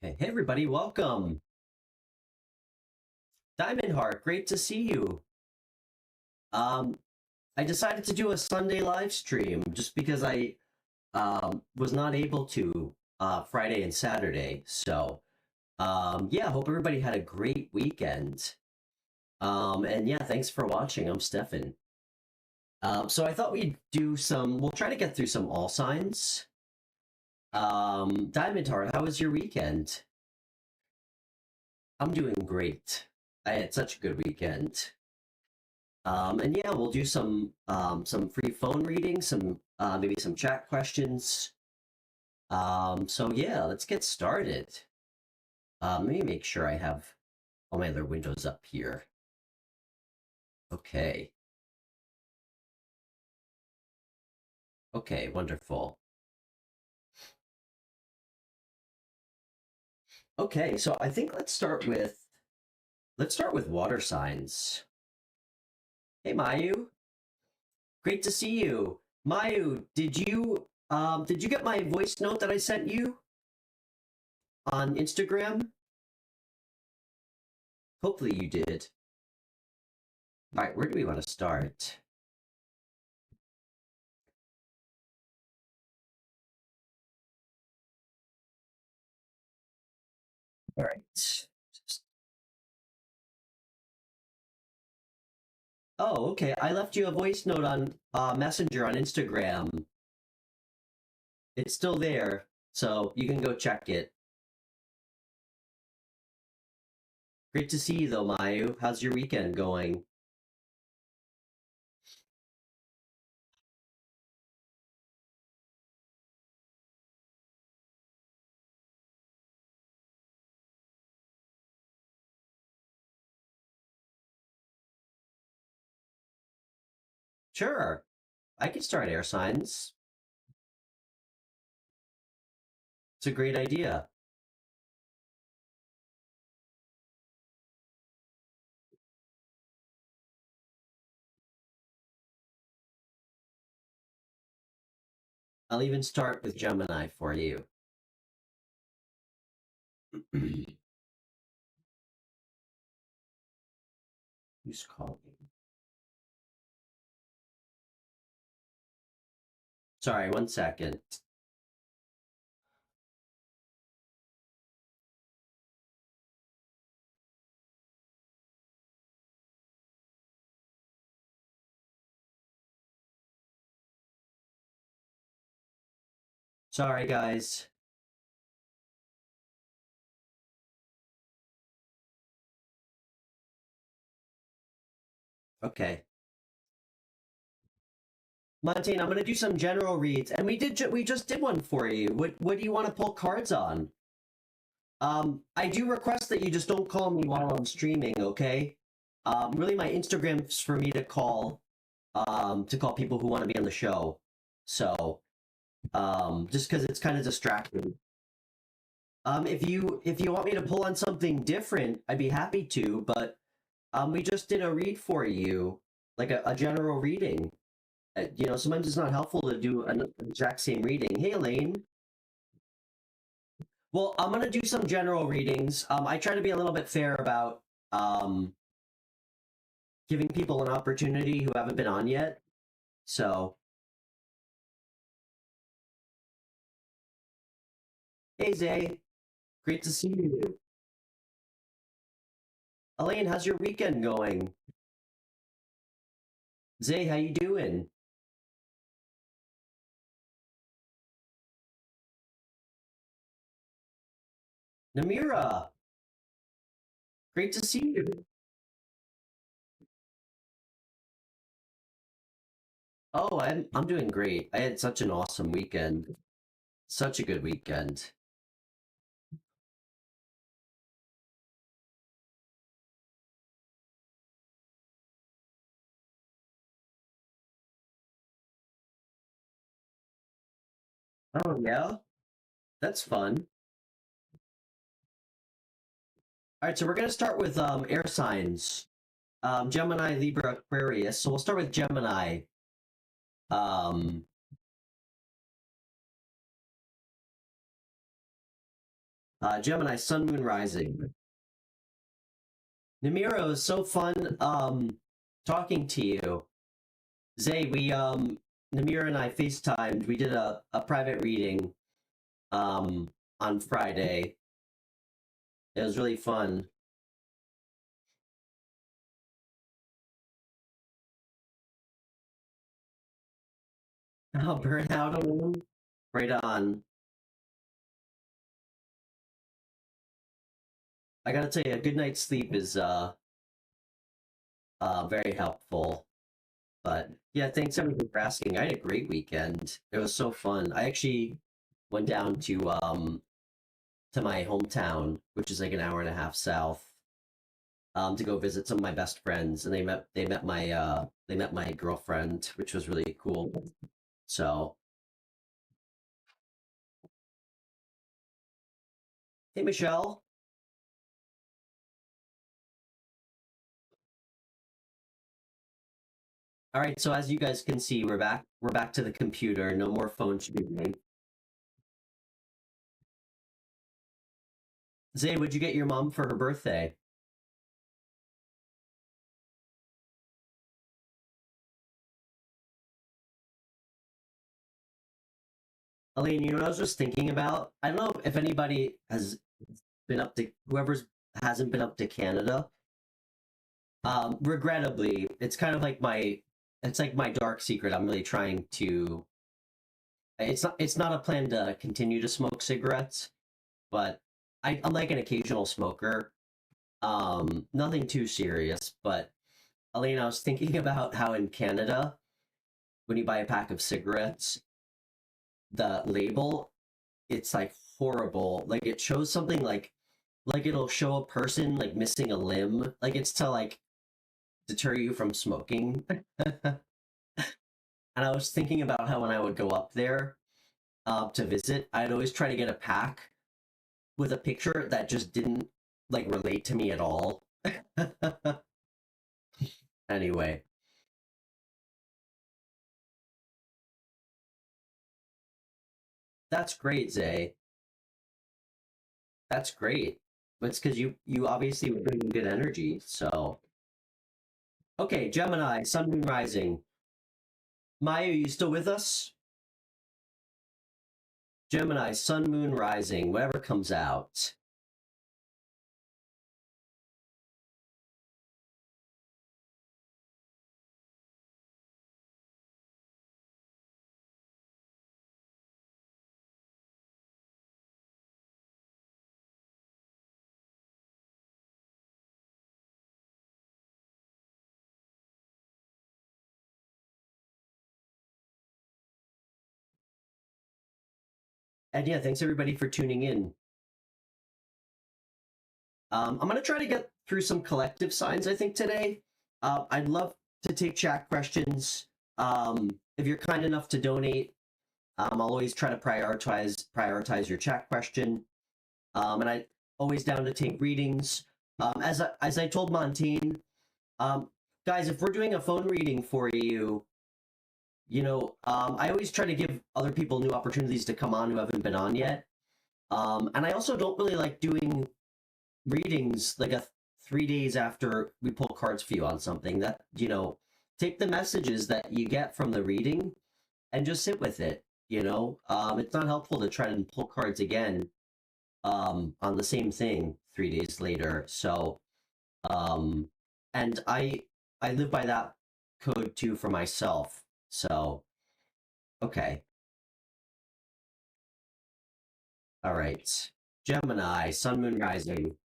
Hey everybody, welcome. Diamond Heart, great to see you. Um, I decided to do a Sunday live stream just because I was not able to Friday and Saturday. So yeah, hope everybody had a great weekend. And yeah, thanks for watching. I'm Stefan. So I thought we'll try to get through some all signs. Diamond Heart, how was your weekend? I'm doing great. I had such a good weekend. And yeah, we'll do some free phone readings, some maybe some chat questions. So yeah, let's get started. Let me make sure I have all my other windows up here. Okay. Okay, wonderful. Okay, so I think let's start with water signs. Hey Mayu, great to see you. Mayu, did you get my voice note that I sent you on Instagram? Hopefully you did. All right, where do we want to start? All right. Oh, okay. I left you a voice note on Messenger on Instagram. It's still there, so you can go check it. Great to see you, though, Mayu. How's your weekend going? Sure. I could start air signs. It's a great idea. I'll even start with Gemini for you. Who's calling? Sorry, 1 second. Sorry, guys. Okay. Montaigne, I'm going to do some general reads, and we just did one for you. What do you want to pull cards on? I do request that you just don't call me while I'm streaming, okay? Really, my Instagram's for me to call people who want to be on the show. So, just because it's kind of distracting. If you want me to pull on something different, I'd be happy to. But we just did a read for you, like a general reading. You know, sometimes it's not helpful to do an exact same reading. Hey, Elaine. Well, I'm gonna do some general readings. I try to be a little bit fair about giving people an opportunity who haven't been on yet. So, hey Zay, great to see you. Elaine, how's your weekend going? Zay, how you doing? Namira, great to see you. Oh, I'm doing great. I had such an awesome weekend. Such a good weekend. Oh yeah, that's fun. All right, so we're gonna start with air signs. Gemini, Libra, Aquarius. So we'll start with Gemini. Um, Gemini, Sun, Moon, Rising. Namira, it was so fun talking to you. Zay, Namira and I FaceTimed. We did a private reading on Friday. It was really fun. Oh, burnout alone? Right on. I gotta tell you, a good night's sleep is very helpful. But yeah, thanks everyone for asking. I had a great weekend. It was so fun. I actually went down to my hometown, which is like an hour and a half south, to go visit some of my best friends, and they met my girlfriend, which was really cool. So, hey Michelle. All right, so as you guys can see, we're back. We're back to the computer. No more phone streaming. Zay, what'd you get your mom for her birthday? Elaine, you know what I was just thinking about? I don't know if anybody has been up to whoever's hasn't been up to Canada. Regrettably, it's like my dark secret. I'm really trying to it's not a plan to continue to smoke cigarettes, but I'm like an occasional smoker. Nothing too serious, but Elaine, I was thinking about how in Canada, when you buy a pack of cigarettes, the label, it's like horrible. Like it shows something like it'll show a person like missing a limb. Like it's to like deter you from smoking. And I was thinking about how when I would go up there to visit, I'd always try to get a pack with a picture that just didn't like relate to me at all. Anyway, that's great, Zay. That's great. But it's because you obviously were bringing good energy. So okay, Gemini, Sun Moon Rising. Maya, are you still with us? Gemini, Sun Moon Rising, whatever comes out. And yeah, thanks everybody for tuning in. I'm going to try to get through some collective signs, I think, today. I'd love to take chat questions. If you're kind enough to donate, I'll always try to prioritize your chat question. And I always down to take readings. As I told Montaigne, guys, if we're doing a phone reading for you, I always try to give other people new opportunities to come on who haven't been on yet. And I also don't really like doing readings like 3 days after we pull cards for you on something. That take the messages that you get from the reading and just sit with it. It's not helpful to try to pull cards again on the same thing 3 days later. So and I live by that code too for myself. So okay. All right. Gemini, Sun, Moon, Rising.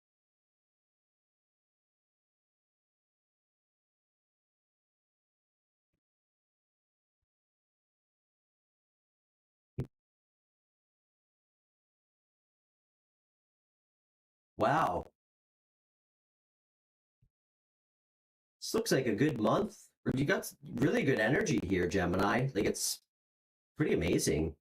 Wow. This looks like a good month. You got really good energy here, Gemini. Like it's pretty amazing.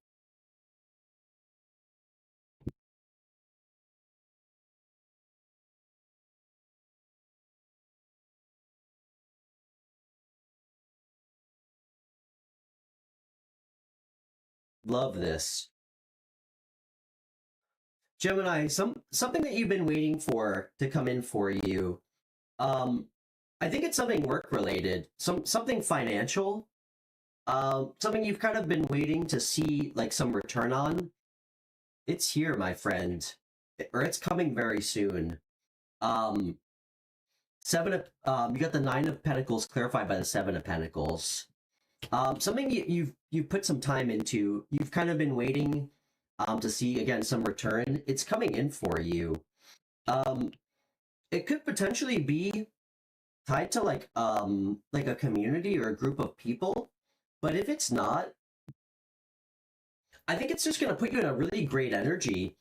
Love this. Gemini, something that you've been waiting for to come in for you. I think it's something work related, something financial, something you've kind of been waiting to see like some return on. It's here, my friend, or it's coming very soon. Um, you got the Nine of Pentacles clarified by the Seven of Pentacles. Something you've put some time into. You've kind of been waiting to see again some return. It's coming in for you. It could potentially be tied to like a community or a group of people, but if it's not, I think it's just going to put you in a really great energy.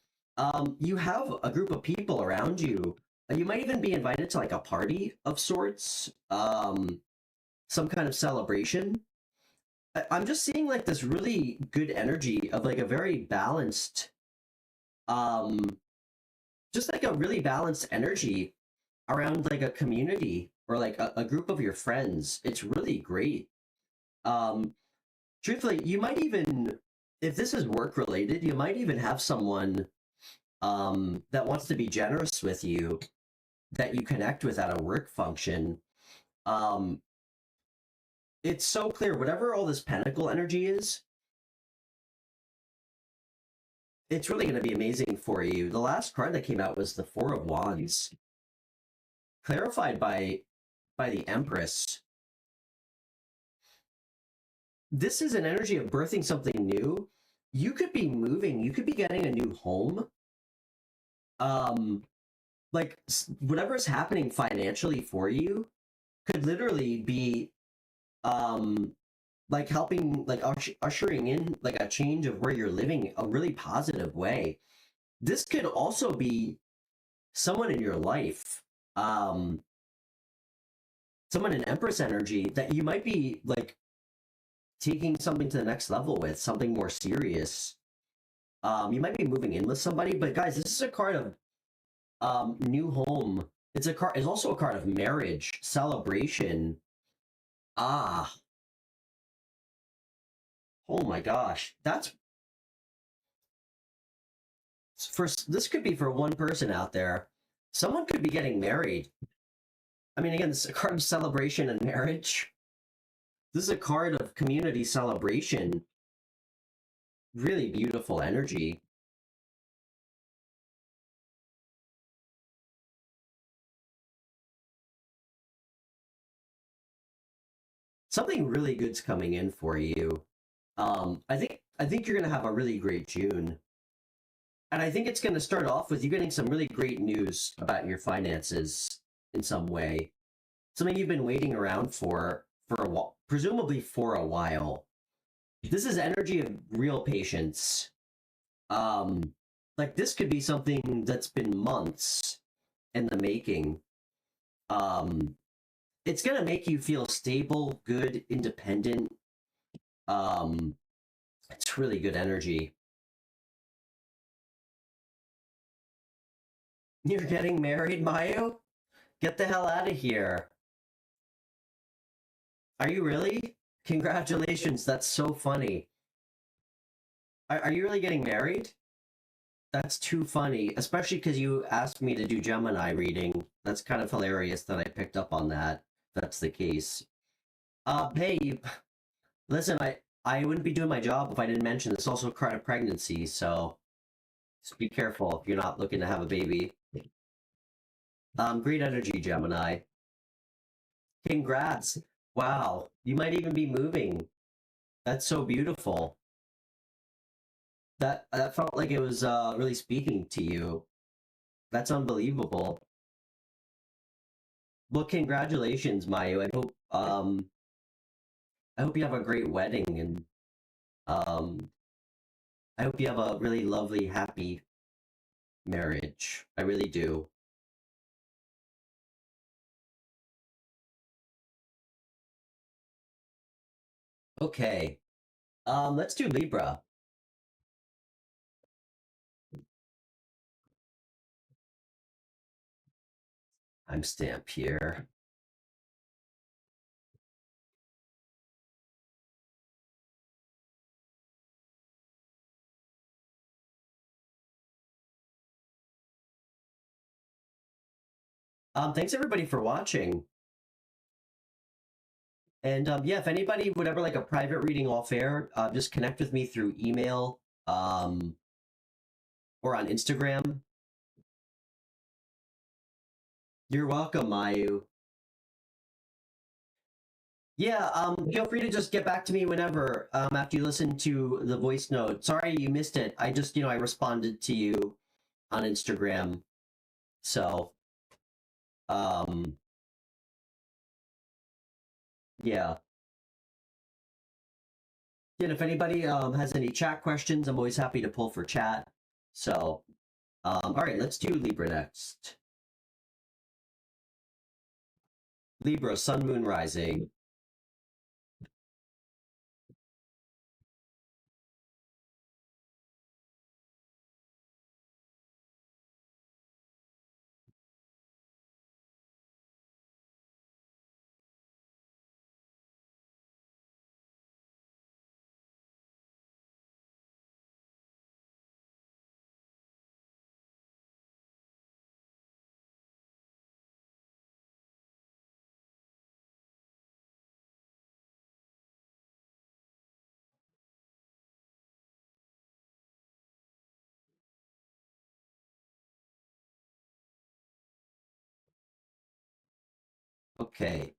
You have a group of people around you. You might even be invited to like a party of sorts, some kind of celebration. I'm just seeing like this really good energy of like a very balanced, um, just like a really balanced energy around like a community or like a group of your friends. It's really great. Um, Truthfully, you might even, if this is work related, you might even have someone that wants to be generous with you that you connect with at a work function. Um, it's so clear, whatever all this pentacle energy is, it's really going to be amazing for you. The last card that came out was the Four of Wands, clarified by the Empress. This is an energy of birthing something new. You could be moving, you could be getting a new home. Like whatever is happening financially for you could literally be like helping, like ushering in like a change of where you're living a really positive way. This could also be someone in your life, um someone in Empress energy that you might be like taking something to the next level with, something more serious. You might be moving in with somebody, but guys, this is a card of new home. It's also a card of marriage, celebration. Ah, oh my gosh, that's this could be for one person out there. Someone could be getting married. I mean, again, this is a card of celebration and marriage. This is a card of community celebration. Really beautiful energy. Something really good's coming in for you. I think you're gonna have a really great June. And I think it's gonna start off with you getting some really great news about your finances in some way. Something you've been waiting around for a while, presumably for a while. This is energy of real patience. Like this could be something that's been months in the making. Um, it's gonna make you feel stable, good, independent. Um, it's really good energy. You're getting married, Mayu? Get the hell out of here. Are you really? Congratulations, that's so funny. Are you really getting married? That's too funny, especially because you asked me to do Gemini reading. That's kind of hilarious that I picked up on that. That's the case. Hey, listen, I wouldn't be doing my job if I didn't mention this. Also a card of pregnancy, so just be careful if you're not looking to have a baby. Great energy, Gemini. Congrats. Wow, you might even be moving. That's so beautiful. That felt like it was really speaking to you. That's unbelievable. Well, congratulations, Mayu. I hope you have a great wedding, and um I hope you have a really lovely, happy marriage. I really do. Okay. Let's do Libra. Timestamp here. Thanks everybody for watching. And yeah, if anybody would ever like a private reading off air, just connect with me through email or on Instagram. You're welcome, Mayu. Yeah, feel free to just get back to me whenever after you listen to the voice note. Sorry you missed it. I just, I responded to you on Instagram. So, yeah. And if anybody has any chat questions, I'm always happy to pull for chat. So, all right, let's do Libra next. Libra, Sun, Moon, Rising. Okay.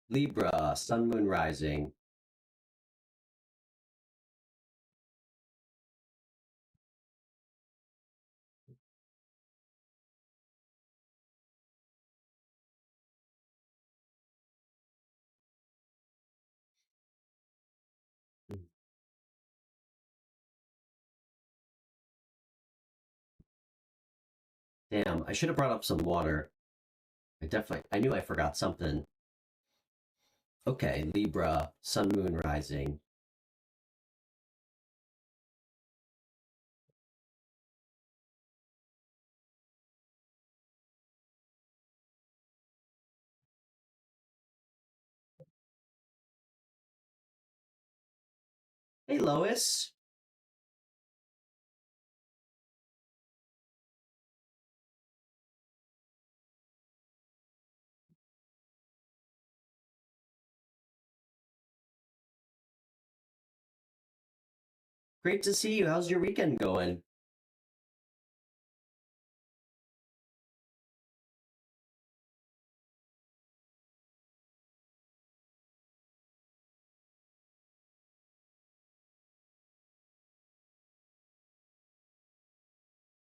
Libra, Sun, Moon, Rising. Damn, I should have brought up some water. I knew I forgot something. Okay, Libra, Sun, Moon, Rising. Hey, Lois. Great to see you. How's your weekend going?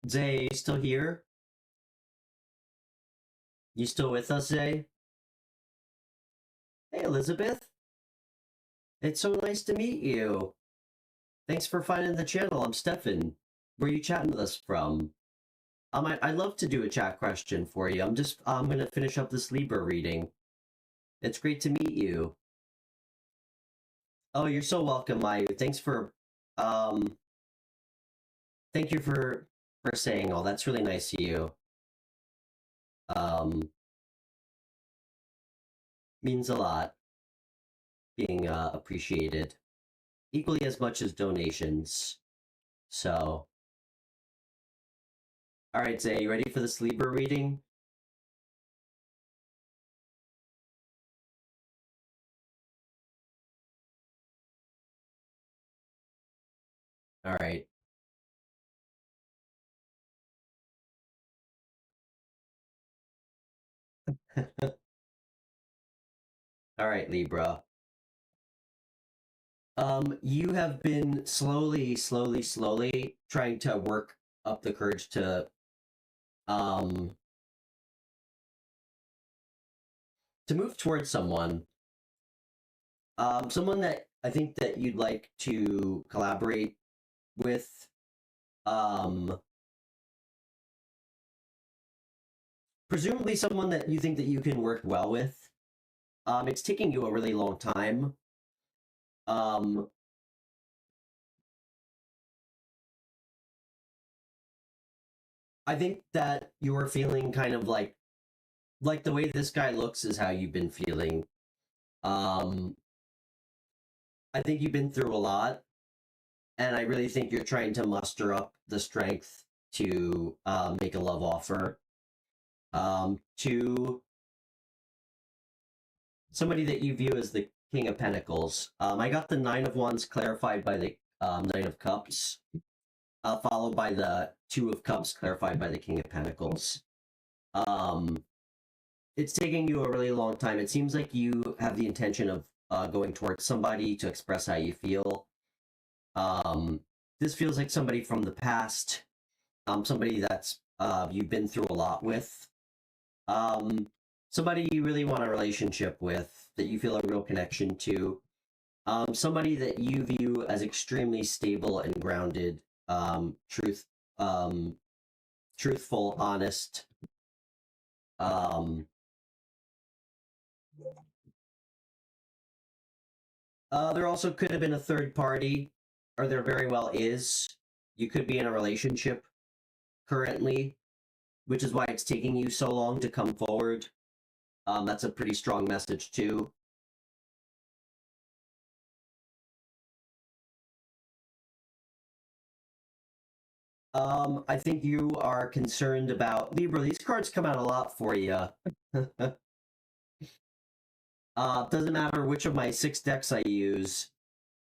Zay, you still here? You still with us, Zay? Hey, Elizabeth. It's so nice to meet you. Thanks for finding the channel. I'm Stefan. Where are you chatting with us from? I'd love to do a chat question for you. I'm gonna finish up this Libra reading. It's great to meet you. Oh, you're so welcome, Mayu. Thank you for saying all. That's really nice of you. Um, means a lot being appreciated equally as much as donations. So, all right, Zay, you ready for this Libra reading? All right. All right, Libra. You have been slowly trying to work up the courage um to move towards someone that I think that you'd like to collaborate with. Um, presumably someone that you think that you can work well with. It's taking you a really long time. Um, I think that you're feeling kind of like the way this guy looks is how you've been feeling. Um, I think you've been through a lot, and I really think you're trying to muster up the strength to make a love offer to somebody that you view as the King of Pentacles. I got the Nine of Wands clarified by the Knight of Cups, followed by the Two of Cups clarified by the King of Pentacles. It's taking you a really long time. It seems like you have the intention of going towards somebody to express how you feel. This feels like somebody from the past, somebody that's you've been through a lot with, somebody you really want a relationship with, that you feel a real connection to, somebody that you view as extremely stable and grounded, truthful, honest. There also could have been a third party, or there very well is. You could be in a relationship currently, which is why it's taking you so long to come forward. That's a pretty strong message too. I think you are concerned about Libra. These cards come out a lot for you. Doesn't matter which of my 6 decks I use.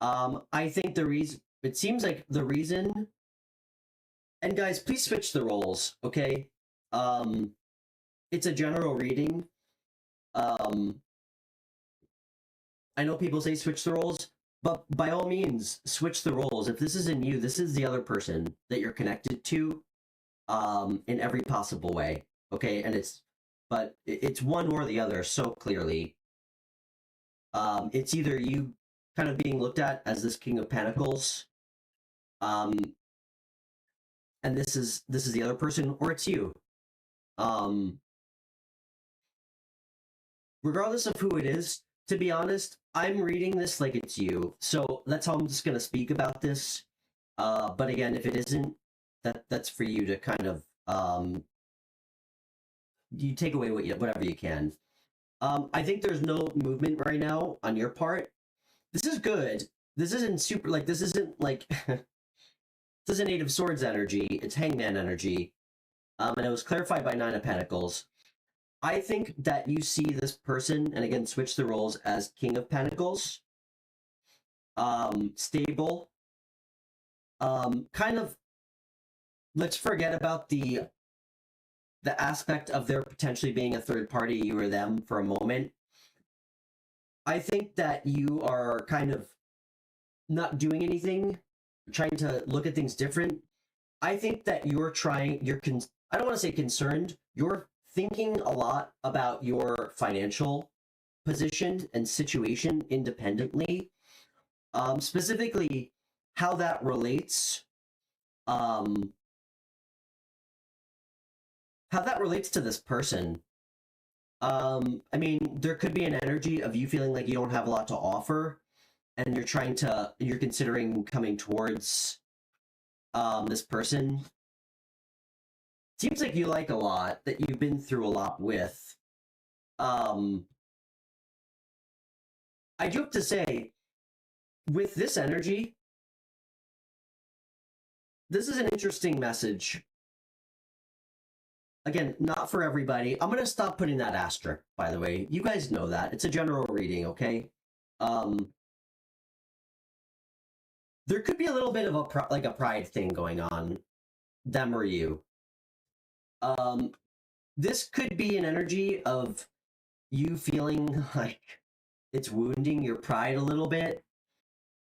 I think the reason, it seems like the reason, and guys, please switch the roles, okay? It's a general reading. I know people say switch the roles, but by all means, switch the roles. If this isn't you, this is the other person that you're connected to, in every possible way, okay? And it's one or the other so clearly. It's either you kind of being looked at as this King of Pentacles, and this is the other person, or it's you. Regardless of who it is, to be honest, I'm reading this like it's you. So that's how I'm just going to speak about this. But again, if it isn't, that's for you to kind of, you take away whatever you can. I think there's no movement right now on your part. This is good. This isn't super, like, this isn't like, this isn't Eight of Swords energy. It's Hangman energy. And it was clarified by Nine of Pentacles. I think that you see this person, and again, switch the roles, as King of Pentacles. Stable. Kind of, let's forget about the aspect of there potentially being a third party, you or them, for a moment. I think that you are kind of not doing anything, trying to look at things different. I think that I don't want to say concerned, you're thinking a lot about your financial position and situation independently. Specifically, how that relates, to this person. I mean, there could be an energy of you feeling like you don't have a lot to offer, and you're considering coming towards this person. Seems like you like a lot, that you've been through a lot with. I do have to say, with this energy, this is an interesting message. Again, not for everybody. I'm going to stop putting that asterisk, by the way. You guys know that. It's a general reading, okay? There could be a little bit of a pride thing going on, them or you. This could be an energy of you feeling like it's wounding your pride a little bit,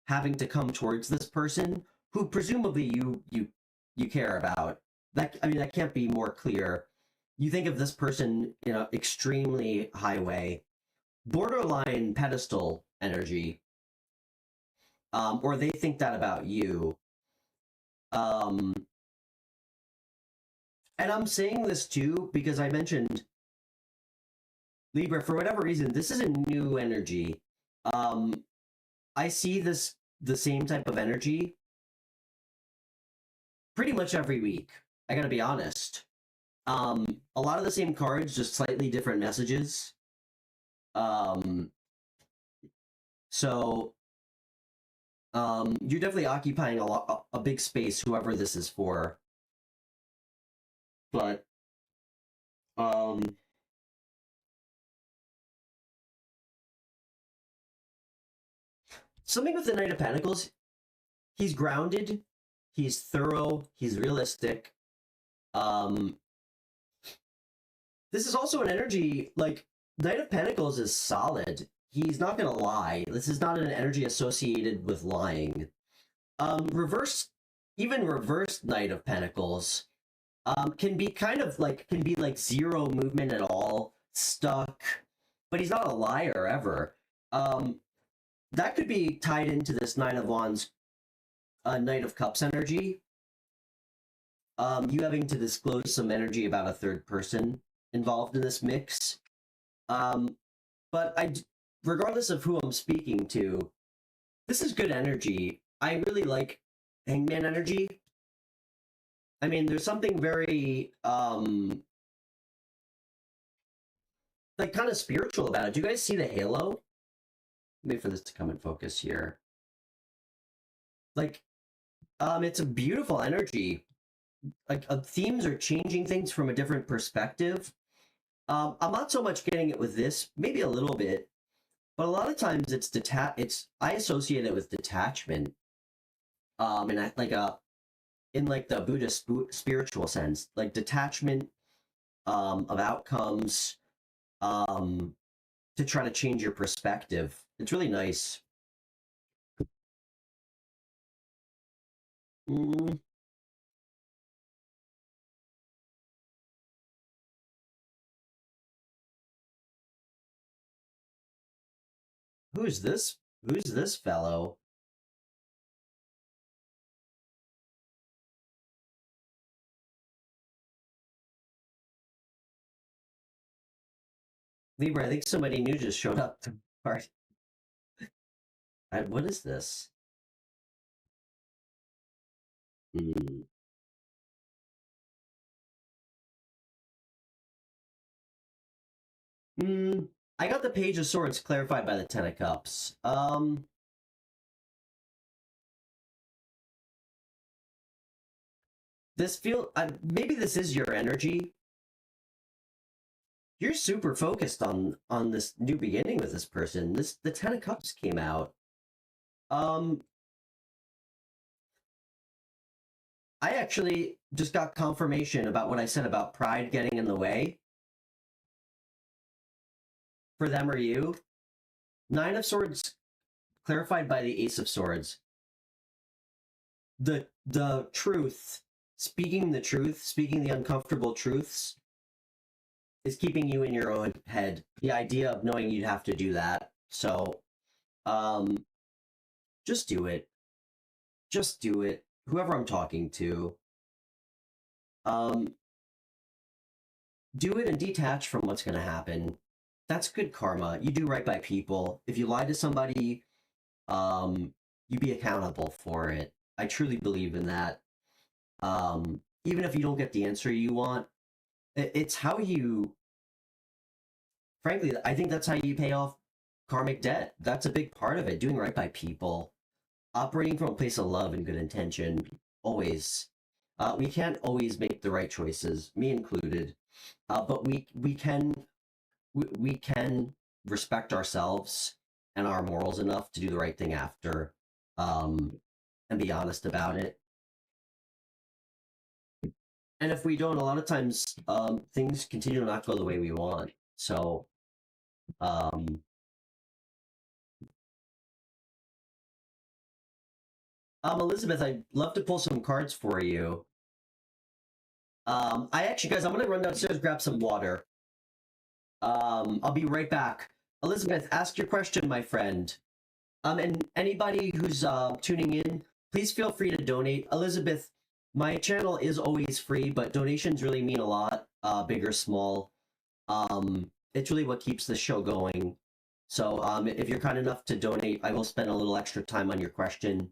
having to come towards this person who presumably you care about. That can't be more clear. You think of this person in an extremely high way, borderline pedestal energy, or they think that about you. And I'm saying this too because I mentioned Libra, for whatever reason, this is a new energy. I see the same type of energy pretty much every week. I gotta be honest. A lot of the same cards, just slightly different messages. So You're definitely occupying a big space, whoever this is for. But, something with the Knight of Pentacles, he's grounded, he's thorough, he's realistic. This is also an energy, like, Knight of Pentacles is solid. He's not gonna lie. This is not an energy associated with lying. Even reversed Knight of Pentacles, can be kind of like, zero movement at all, stuck, but he's not a liar ever. That could be tied into this Nine of Wands, Knight of Cups energy. You having to disclose some energy about a third person involved in this mix. But regardless of who I'm speaking to, this is good energy. I really like Hangman energy. I mean, there's something very, like, kind of spiritual about it. Do you guys see the halo? Wait for this to come in focus here. Like, it's a beautiful energy. Like, themes are changing things from a different perspective. I'm not so much getting it with this, maybe a little bit, but a lot of times I associate it with detachment. And in like the Buddhist spiritual sense, like detachment of outcomes, to try to change your perspective. It's really nice. Who's this? Who's this fellow? Libra, I think somebody new just showed up to the party. What is this? I got the Page of Swords clarified by the Ten of Cups. Maybe this is your energy. You're super focused on this new beginning with this person. The Ten of Cups came out. I actually just got confirmation about what I said about pride getting in the way. For them or you. Nine of Swords clarified by the Ace of Swords. The truth, speaking the uncomfortable truths, is keeping you in your own head. The idea of knowing you'd have to do that. So, just do it. Just do it. Whoever I'm talking to. Do it and detach from what's going to happen. That's good karma. You do right by people. If you lie to somebody, you be accountable for it. I truly believe in that. Even if you don't get the answer you want, it's how you... Frankly, I think that's how you pay off karmic debt. That's a big part of it, doing right by people. Operating from a place of love and good intention, always. We can't always make the right choices, me included, but we can respect ourselves and our morals enough to do the right thing after, and be honest about it. And if we don't, a lot of times, things continue to not go the way we want. So, Elizabeth, I'd love to pull some cards for you. Guys, I'm gonna run downstairs, grab some water. I'll be right back. Elizabeth, ask your question, my friend. And anybody who's tuning in, please feel free to donate. Elizabeth, my channel is always free, but donations really mean a lot, big or small. It's really what keeps the show going. So if you're kind enough to donate, I will spend a little extra time on your question.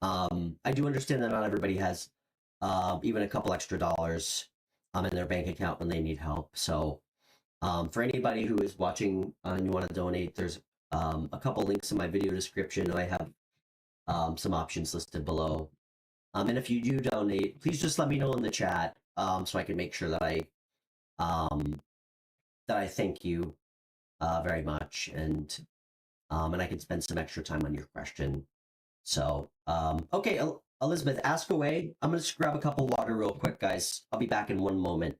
I do understand that not everybody has even a couple extra dollars in their bank account when they need help. So for anybody who is watching and you want to donate, there's a couple links in my video description. I have some options listed below. And if you do donate, please just let me know in the chat, so I can make sure that I thank you very much, and I can spend some extra time on your question. So, okay, Elizabeth, ask away. I'm gonna just grab a cup of water real quick, guys. I'll be back in one moment.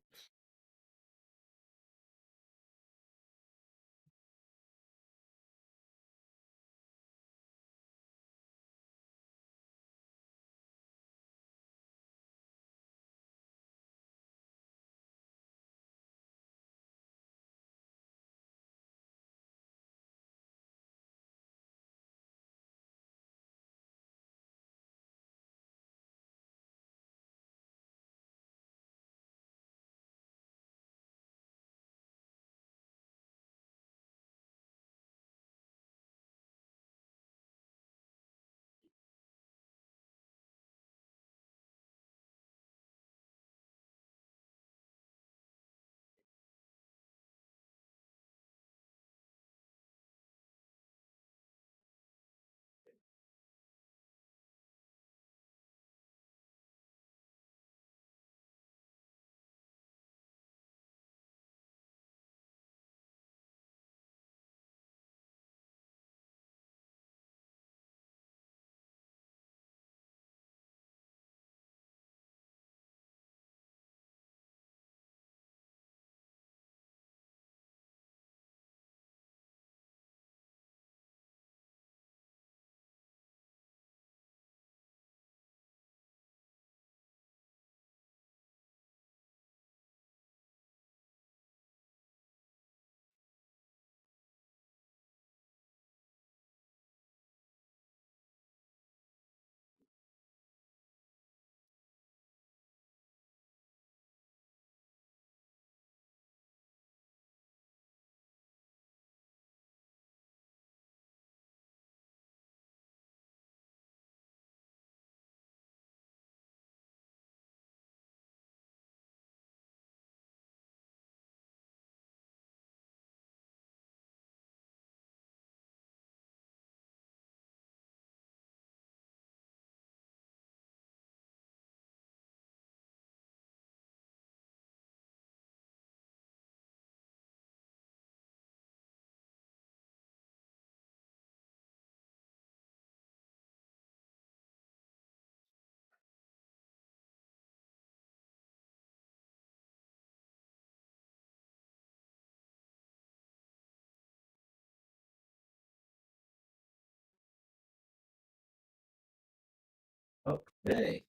Okay.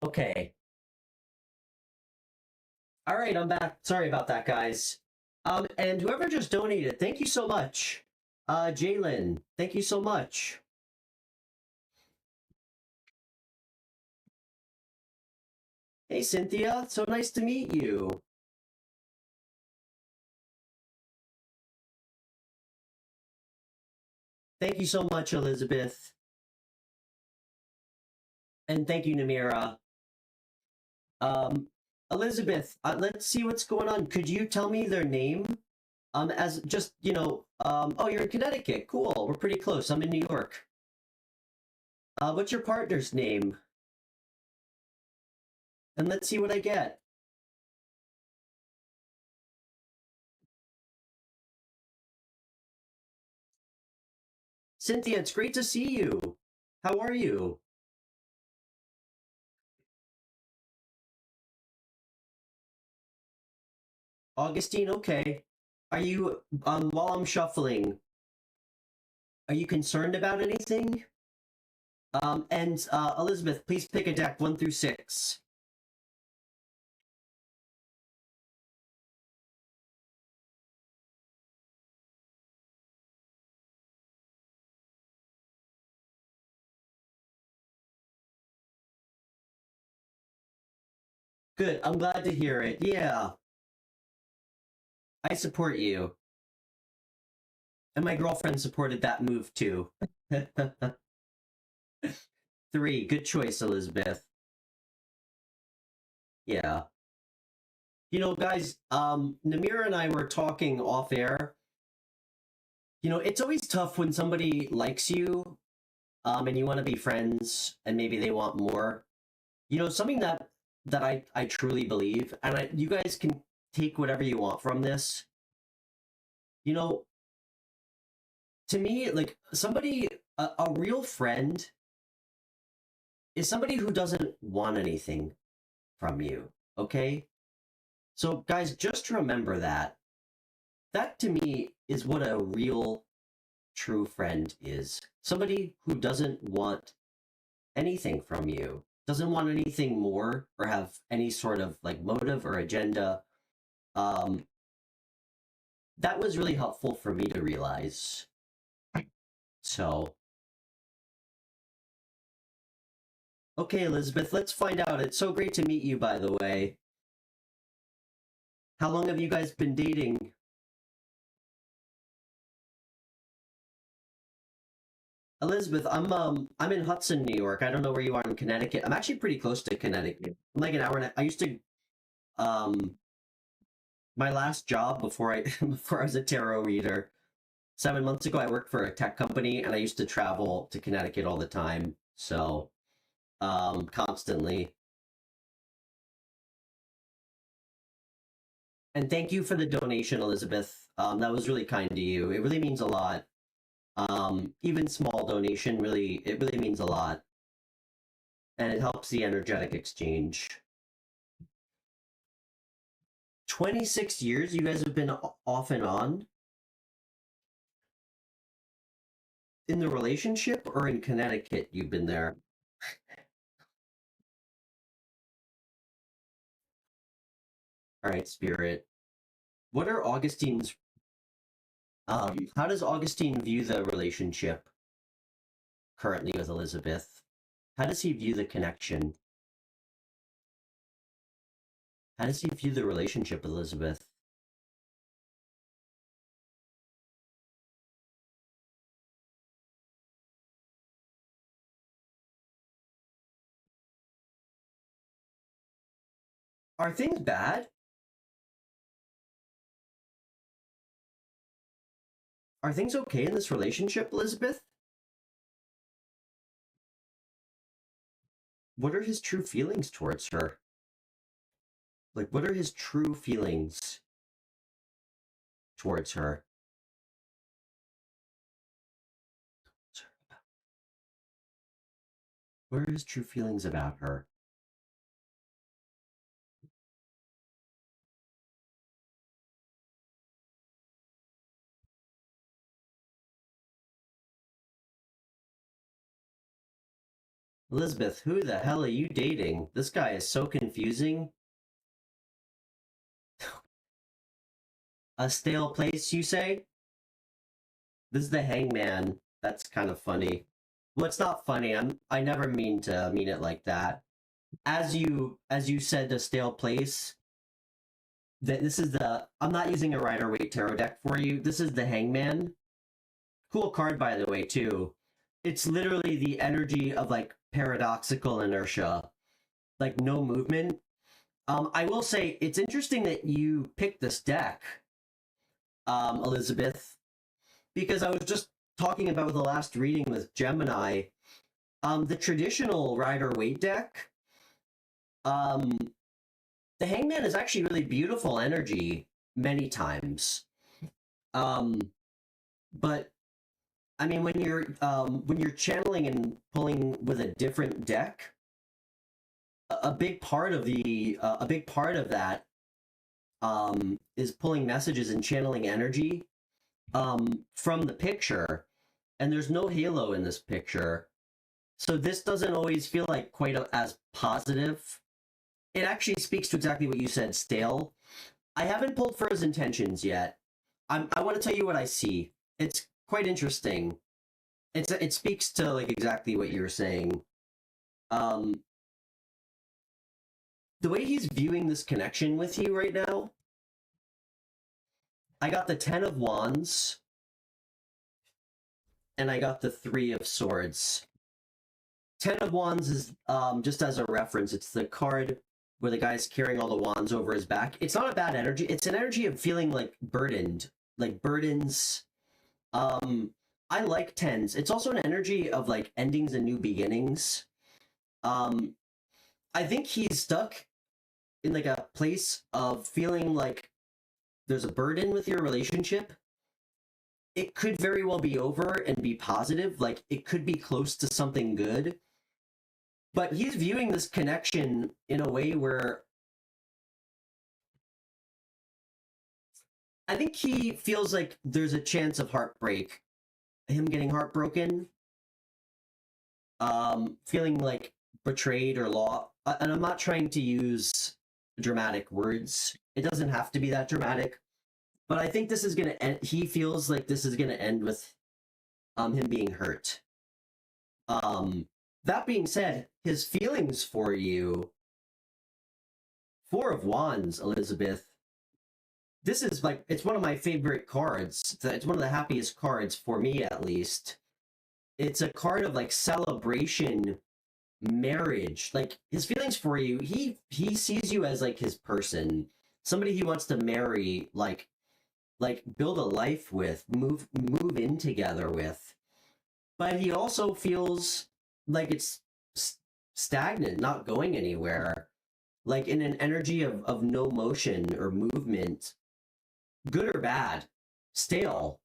Okay. All right, I'm back. Sorry about that, guys. And whoever just donated, thank you so much. Jalen, thank you so much. Hey, Cynthia, so nice to meet you. Thank you so much, Elizabeth. And thank you, Namira. Elizabeth, let's see what's going on. Could you tell me their name? As just, oh, you're in Connecticut. Cool. We're pretty close. I'm in New York. What's your partner's name? And let's see what I get. Cynthia, it's great to see you. How are you? Augustine, okay. Are you, while I'm shuffling, are you concerned about anything? And Elizabeth, please pick a deck 1 through 6. Good, I'm glad to hear it. Yeah, I support you. And my girlfriend supported that move too. 3, good choice, Elizabeth. Yeah. You know, guys, Namira and I were talking off air. You know, it's always tough when somebody likes you, and you want to be friends, and maybe they want more. You know, something that I truly believe, and you guys can take whatever you want from this. You know, to me, like somebody, a real friend is somebody who doesn't want anything from you. Okay, so guys, just remember that. That to me is what a real, true friend is. Somebody who doesn't want anything from you, doesn't want anything more, or have any sort of like motive or agenda. Um, that was really helpful for me to realize. So, okay, Elizabeth, let's find out. It's so great to meet you, by the way. How long have you guys been dating? Elizabeth, I'm in Hudson, New York. I don't know where you are in Connecticut. I'm actually pretty close to Connecticut. I'm like an hour and I used to my last job before I before I was a tarot reader, 7 months ago, I worked for a tech company and I used to travel to Connecticut all the time. So constantly. And thank you for the donation, Elizabeth. That was really kind to you. It really means a lot. Even small donation it really means a lot. And it helps the energetic exchange. 26 years you guys have been off and on in the relationship, or in Connecticut you've been there? All right, Spirit. What are Augustine's how does Augustine view the relationship currently with Elizabeth? How does he view the connection? How does he view the relationship with Elizabeth? Are things bad? Are things okay in this relationship, Elizabeth? What are his true feelings towards her? Like, what are his true feelings towards her? What are his true feelings about her? Elizabeth, who the hell are you dating? This guy is so confusing. A stale place, you say? This is the hangman. That's kind of funny. Well, it's not funny. I never mean to mean it like that. As you said, a stale place. That this is the I'm not using a Rider-Waite tarot deck for you. This is the hangman. Cool card, by the way, too. It's literally the energy of like paradoxical inertia, like no movement. I will say it's interesting that you picked this deck, Elizabeth, because I was just talking about the last reading with Gemini. The traditional Rider-Waite deck, um, the hangman is actually really beautiful energy many times. But I mean, when you're channeling and pulling with a different deck, a big part of that is pulling messages and channeling energy from the picture, and there's no halo in this picture, so this doesn't always feel like quite as positive. It actually speaks to exactly what you said, stale. I haven't pulled for his intentions yet. I want to tell you what I see. It's quite interesting. It speaks to like exactly what you're saying. Um, the way he's viewing this connection with you right now, I got the Ten of Wands, and I got the Three of Swords. Ten of Wands is just as a reference. It's the card where the guy's carrying all the wands over his back. It's not a bad energy. It's an energy of feeling like burdened, like burdens. I like tens. It's also an energy of like endings and new beginnings. I think he's stuck in like a place of feeling like there's a burden with your relationship. It could very well be over and be positive. Like it could be close to something good. But he's viewing this connection in a way where I think he feels like there's a chance of heartbreak. Him getting heartbroken. Feeling like betrayed or lost. And I'm not trying to use dramatic words. It doesn't have to be that dramatic. But I think this is going to end. He feels like this is going to end with him being hurt. That being said, his feelings for you, Four of Wands, Elizabeth, this is like, it's one of my favorite cards. It's one of the happiest cards for me, at least. It's a card of like celebration, marriage. Like his feelings for you, he sees you as like his person, somebody he wants to marry, like build a life with, move in together with. But he also feels like it's stagnant, not going anywhere, like in an energy of no motion or movement, good or bad, stale.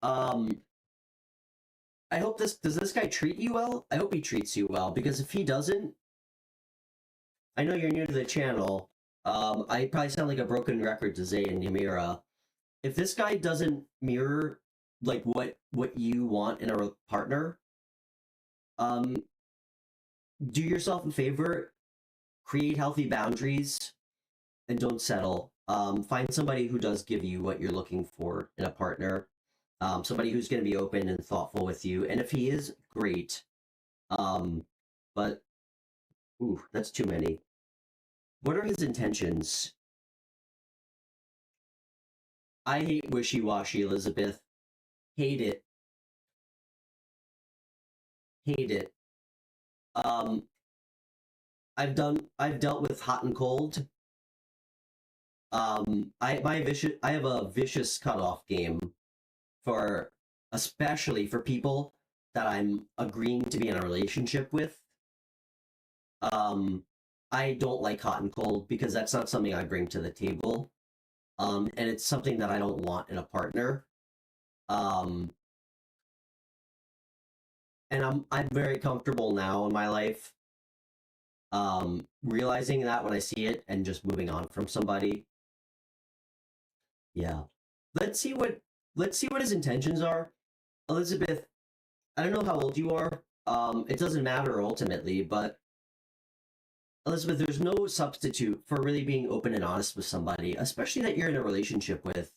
I hope does this guy treat you well? I hope he treats you well, because if he doesn't, I know you're new to the channel. I probably sound like a broken record to Zay and Yamira. If this guy doesn't mirror like what you want in a partner, do yourself a favor, create healthy boundaries, and don't settle. Find somebody who does give you what you're looking for in a partner. Somebody who's going to be open and thoughtful with you. And if he is, great. But, ooh, that's too many. What are his intentions? I hate wishy-washy, Elizabeth. Hate it. Hate it. I've dealt with hot and cold. I have a vicious cutoff game for, especially for people that I'm agreeing to be in a relationship with. I don't like hot and cold because that's not something I bring to the table. And it's something that I don't want in a partner. And I'm very comfortable now in my life, realizing that when I see it and just moving on from somebody. Yeah. Let's see what his intentions are. Elizabeth, I don't know how old you are. It doesn't matter ultimately, but Elizabeth, there's no substitute for really being open and honest with somebody, especially that you're in a relationship with.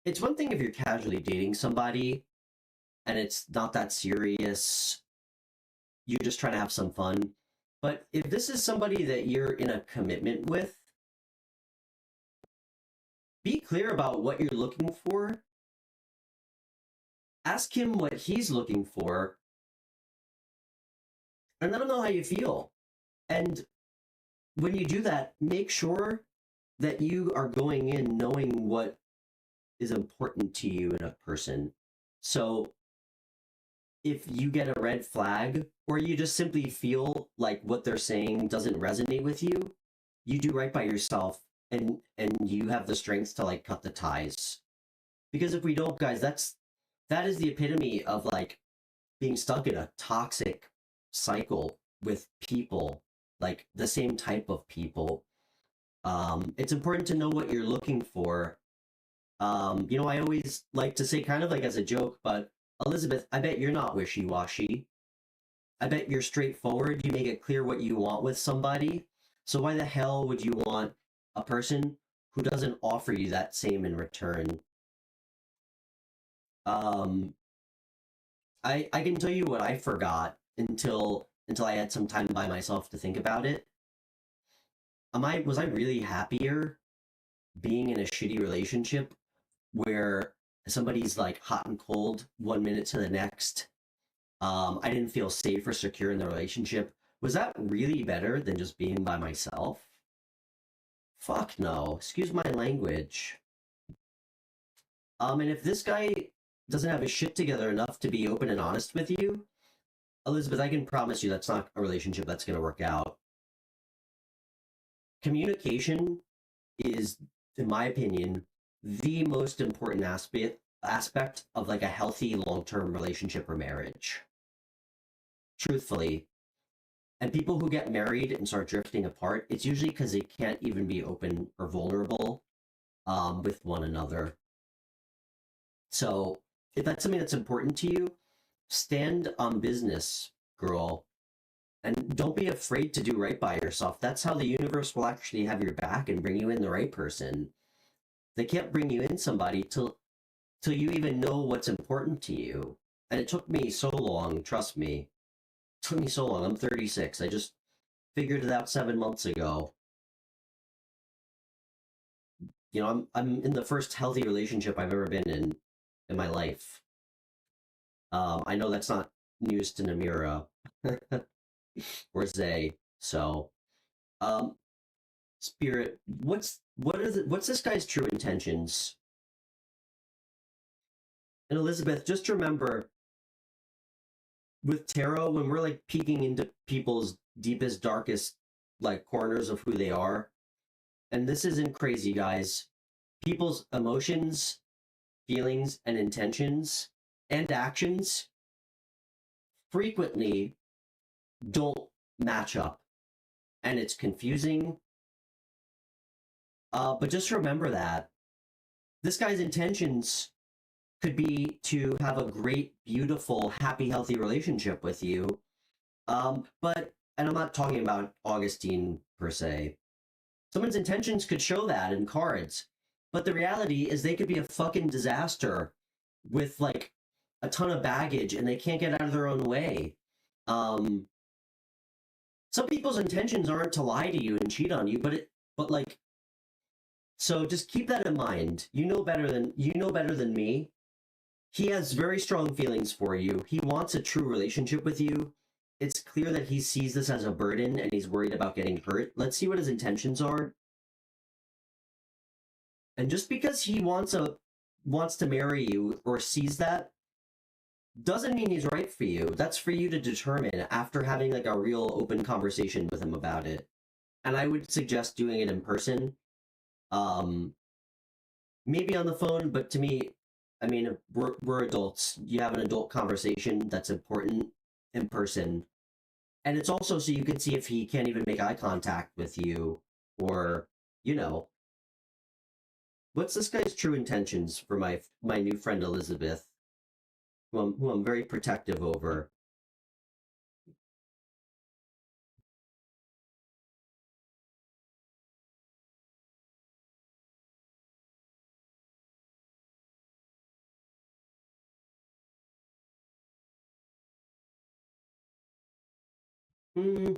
It's one thing if you're casually dating somebody and it's not that serious, you're just trying to have some fun. But if this is somebody that you're in a commitment with, be clear about what you're looking for. Ask him what he's looking for, and let him know how you feel. And when you do that, make sure that you are going in knowing what is important to you in a person. So if you get a red flag, or you just simply feel like what they're saying doesn't resonate with you, you do right by yourself, and you have the strength to like cut the ties. Because if we don't, guys, that is the epitome of like being stuck in a toxic cycle with people, like the same type of people. It's important to know what you're looking for. You know, I always like to say, kind of like as a joke, but Elizabeth, I bet you're not wishy-washy. I bet you're straightforward. You make it clear what you want with somebody. So why the hell would you want a person who doesn't offer you that same in return? I can tell you what I forgot until I had some time by myself to think about it. Was I really happier being in a shitty relationship where somebody's like hot and cold 1 minute to the next? I didn't feel safe or secure in the relationship Was that really better than just being by myself? Fuck no. Excuse my language. And if this guy doesn't have his shit together enough to be open and honest with you, Elizabeth, I can promise you that's not a relationship that's going to work out. Communication is, in my opinion, the most important aspect of like a healthy long-term relationship or marriage. Truthfully. And people who get married and start drifting apart, it's usually because they can't even be open or vulnerable with one another. So if that's something that's important to you, stand on business, girl. And don't be afraid to do right by yourself. That's how the universe will actually have your back and bring you in the right person. They can't bring you in somebody till you even know what's important to you. And it took me so long, trust me. It took me so long. I'm 36. I just figured it out 7 months ago. You know, I'm in the first healthy relationship I've ever been in my life. I know that's not news to Namira or Zay. So, Spirit, what's this guy's true intentions? And Elizabeth, just remember, with tarot, when we're like peeking into people's deepest, darkest like corners of who they are, and this isn't crazy, guys, people's emotions, feelings, and intentions and actions frequently don't match up, and it's confusing. But just remember that this guy's intentions could be to have a great, beautiful, happy, healthy relationship with you. And I'm not talking about Augustine per se. Someone's intentions could show that in cards, but the reality is they could be a fucking disaster with like a ton of baggage and they can't get out of their own way. Some people's intentions aren't to lie to you and cheat on you, so just keep that in mind. You know better than me. He has very strong feelings for you. He wants a true relationship with you. It's clear that he sees this as a burden and he's worried about getting hurt. Let's see what his intentions are. And just because he wants to marry you or sees that doesn't mean he's right for you. That's for you to determine after having like a real open conversation with him about it. And I would suggest doing it in person. Maybe on the phone, but to me, I mean, we're adults. You have an adult conversation that's important in person. And it's also so you can see if he can't even make eye contact with you or, you know. What's this guy's true intentions for my new friend Elizabeth, who I'm very protective over? Hmm.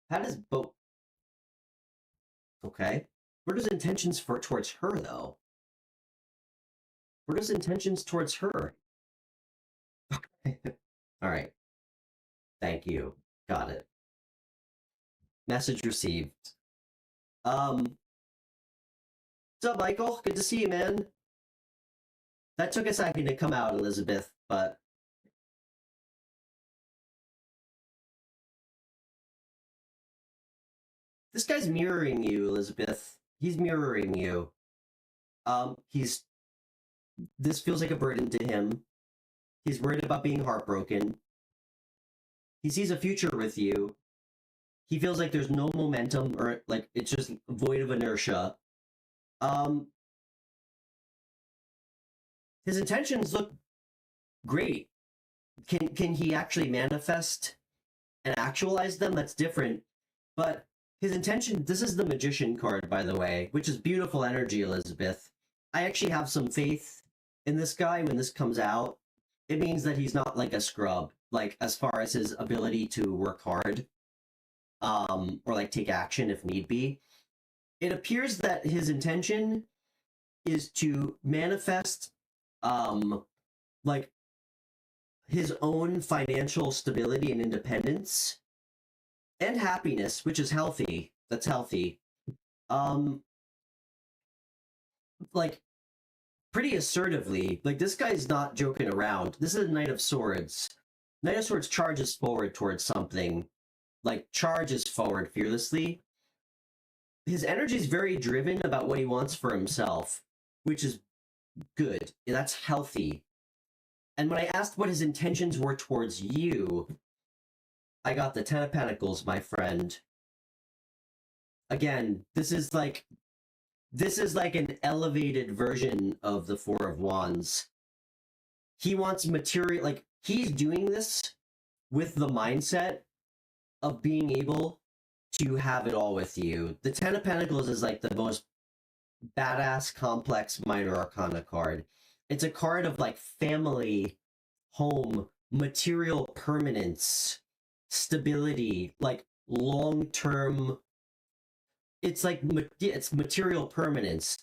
How does both? Okay. Where does intentions towards her though? Where does intentions towards her? Okay. All right. Thank you. Got it. Message received. What's up, Michael? Good to see you, man. That took a second to come out, Elizabeth, but this guy's mirroring you, Elizabeth. He's mirroring you. This feels like a burden to him. He's worried about being heartbroken. He sees a future with you. He feels like there's no momentum or like it's just void of inertia. His intentions look great. Can he actually manifest and actualize them? That's different. But his intention, this is the Magician card, by the way, which is beautiful energy, Elizabeth. I actually have some faith in this guy when this comes out. It means that he's not like a scrub, like as far as his ability to work hard. or like take action if need be. It appears that his intention is to manifest like his own financial stability and independence and happiness, which is healthy. That's healthy. Like pretty assertively. Like this guy's not joking around. This is a Knight of Swords. Knight of Swords charges forward towards something. Like charges forward fearlessly. His energy is very driven about what he wants for himself, which is good. That's healthy. And when I asked what his intentions were towards you, I got the Ten of Pentacles, my friend. Again, this is like an elevated version of the Four of Wands. He wants material, like he's doing this with the mindset of being able to have it all with you. The Ten of Pentacles is like the most badass, complex minor arcana card. It's a card of like family, home, material permanence, stability, like long-term. It's like it's material permanence.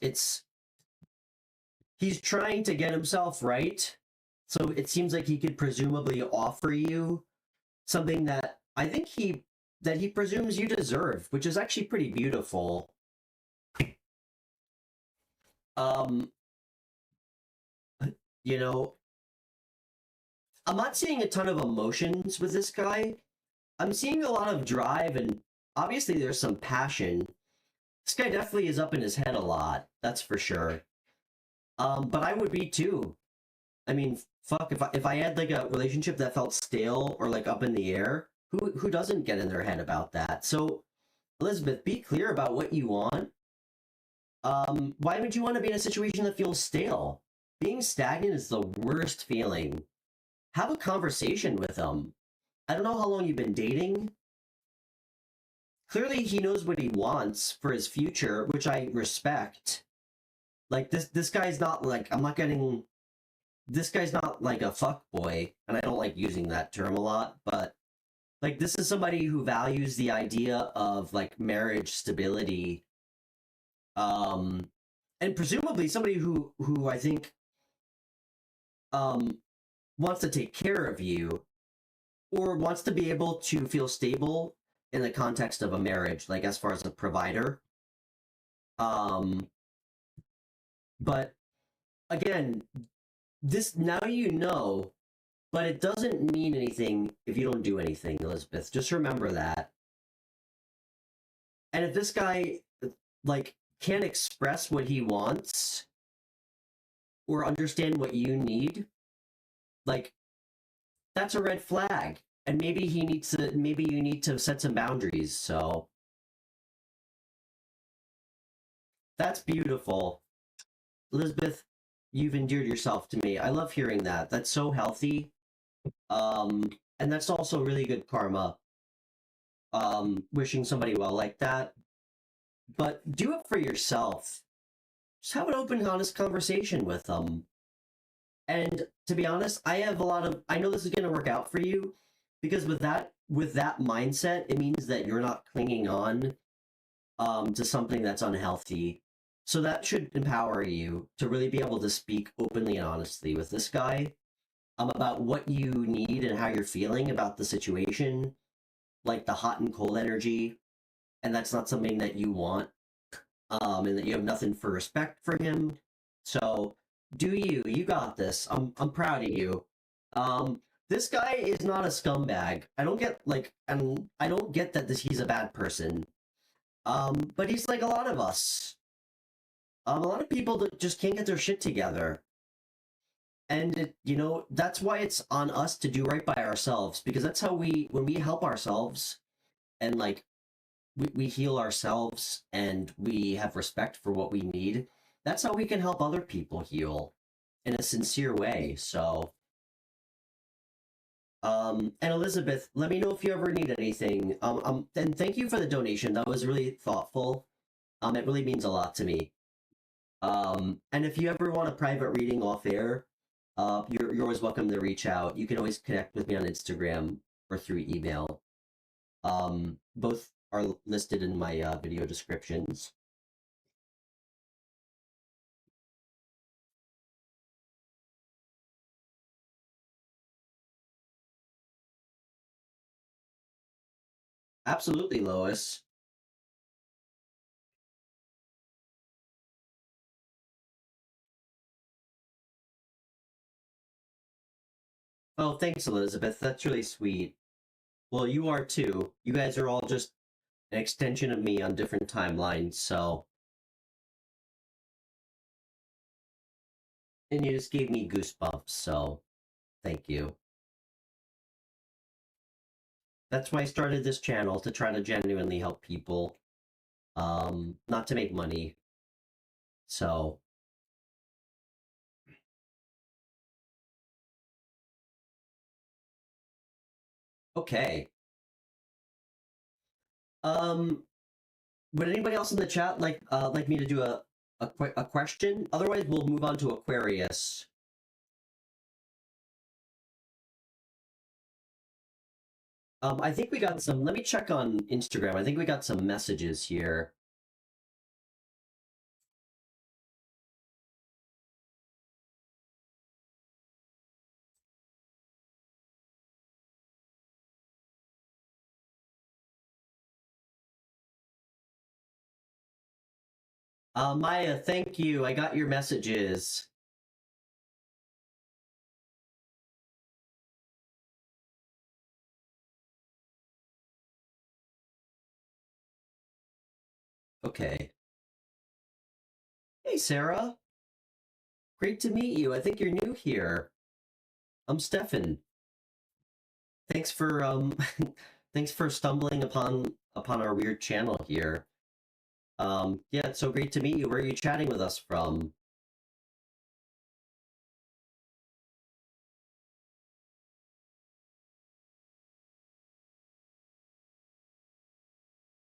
He's trying to get himself right, so it seems like he could presumably offer you something that I think he presumes you deserve, which is actually pretty beautiful. You know, I'm not seeing a ton of emotions with this guy. I'm seeing a lot of drive, and obviously there's some passion. This guy definitely is up in his head a lot, that's for sure. But I would be too. I mean, fuck, if I had like a relationship that felt stale or like up in the air, who doesn't get in their head about that? So, Elizabeth, be clear about what you want. Why would you want to be in a situation that feels stale? Being stagnant is the worst feeling. Have a conversation with him. I don't know how long you've been dating. Clearly, he knows what he wants for his future, which I respect. Like, this guy's not like, this guy's not like a fuckboy, and I don't like using that term a lot, but like, this is somebody who values the idea of like marriage stability. And presumably somebody who I think wants to take care of you, or wants to be able to feel stable in the context of a marriage, like as far as a provider. But again, this, now you know, but it doesn't mean anything if you don't do anything, Elizabeth. Just remember that. And if this guy like can't express what he wants or understand what you need, like, that's a red flag. And maybe you need to set some boundaries. So that's beautiful. Elizabeth, you've endeared yourself to me. I love hearing that. That's so healthy. And that's also really good karma. Wishing somebody well like that. But do it for yourself. Just have an open, honest conversation with them. And to be honest, I know this is going to work out for you, because with that mindset, it means that you're not clinging on to something that's unhealthy. So that should empower you to really be able to speak openly and honestly with this guy about what you need and how you're feeling about the situation, like the hot and cold energy, and that's not something that you want, and that you have nothing for respect for him. So do you got this. I'm proud of you. This guy is not a scumbag. I don't get that he's a bad person. But he's like a lot of us. A lot of people that just can't get their shit together. And, that's why it's on us to do right by ourselves, because that's how when we help ourselves and, like, we heal ourselves and we have respect for what we need, that's how we can help other people heal in a sincere way. So, and Elizabeth, let me know if you ever need anything. And thank you for the donation. That was really thoughtful. It really means a lot to me. And if you ever want a private reading off air, you're always welcome to reach out. You can always connect with me on Instagram or through email. Both are listed in my video descriptions. Absolutely, Lois. Oh, thanks, Elizabeth. That's really sweet. Well, you are too. You guys are all just an extension of me on different timelines, so. And you just gave me goosebumps, so thank you. That's why I started this channel, to try to genuinely help people. Not to make money. So. Okay. Would anybody else in the chat like me to do a question? Otherwise, we'll move on to Aquarius. I think we got some. Let me check on Instagram. I think we got some messages here. Maya, thank you. I got your messages. Okay. Hey, Sarah. Great to meet you. I think you're new here. I'm Stefan. Thanks for thanks for stumbling upon our weird channel here. Yeah, it's so great to meet you. Where are you chatting with us from?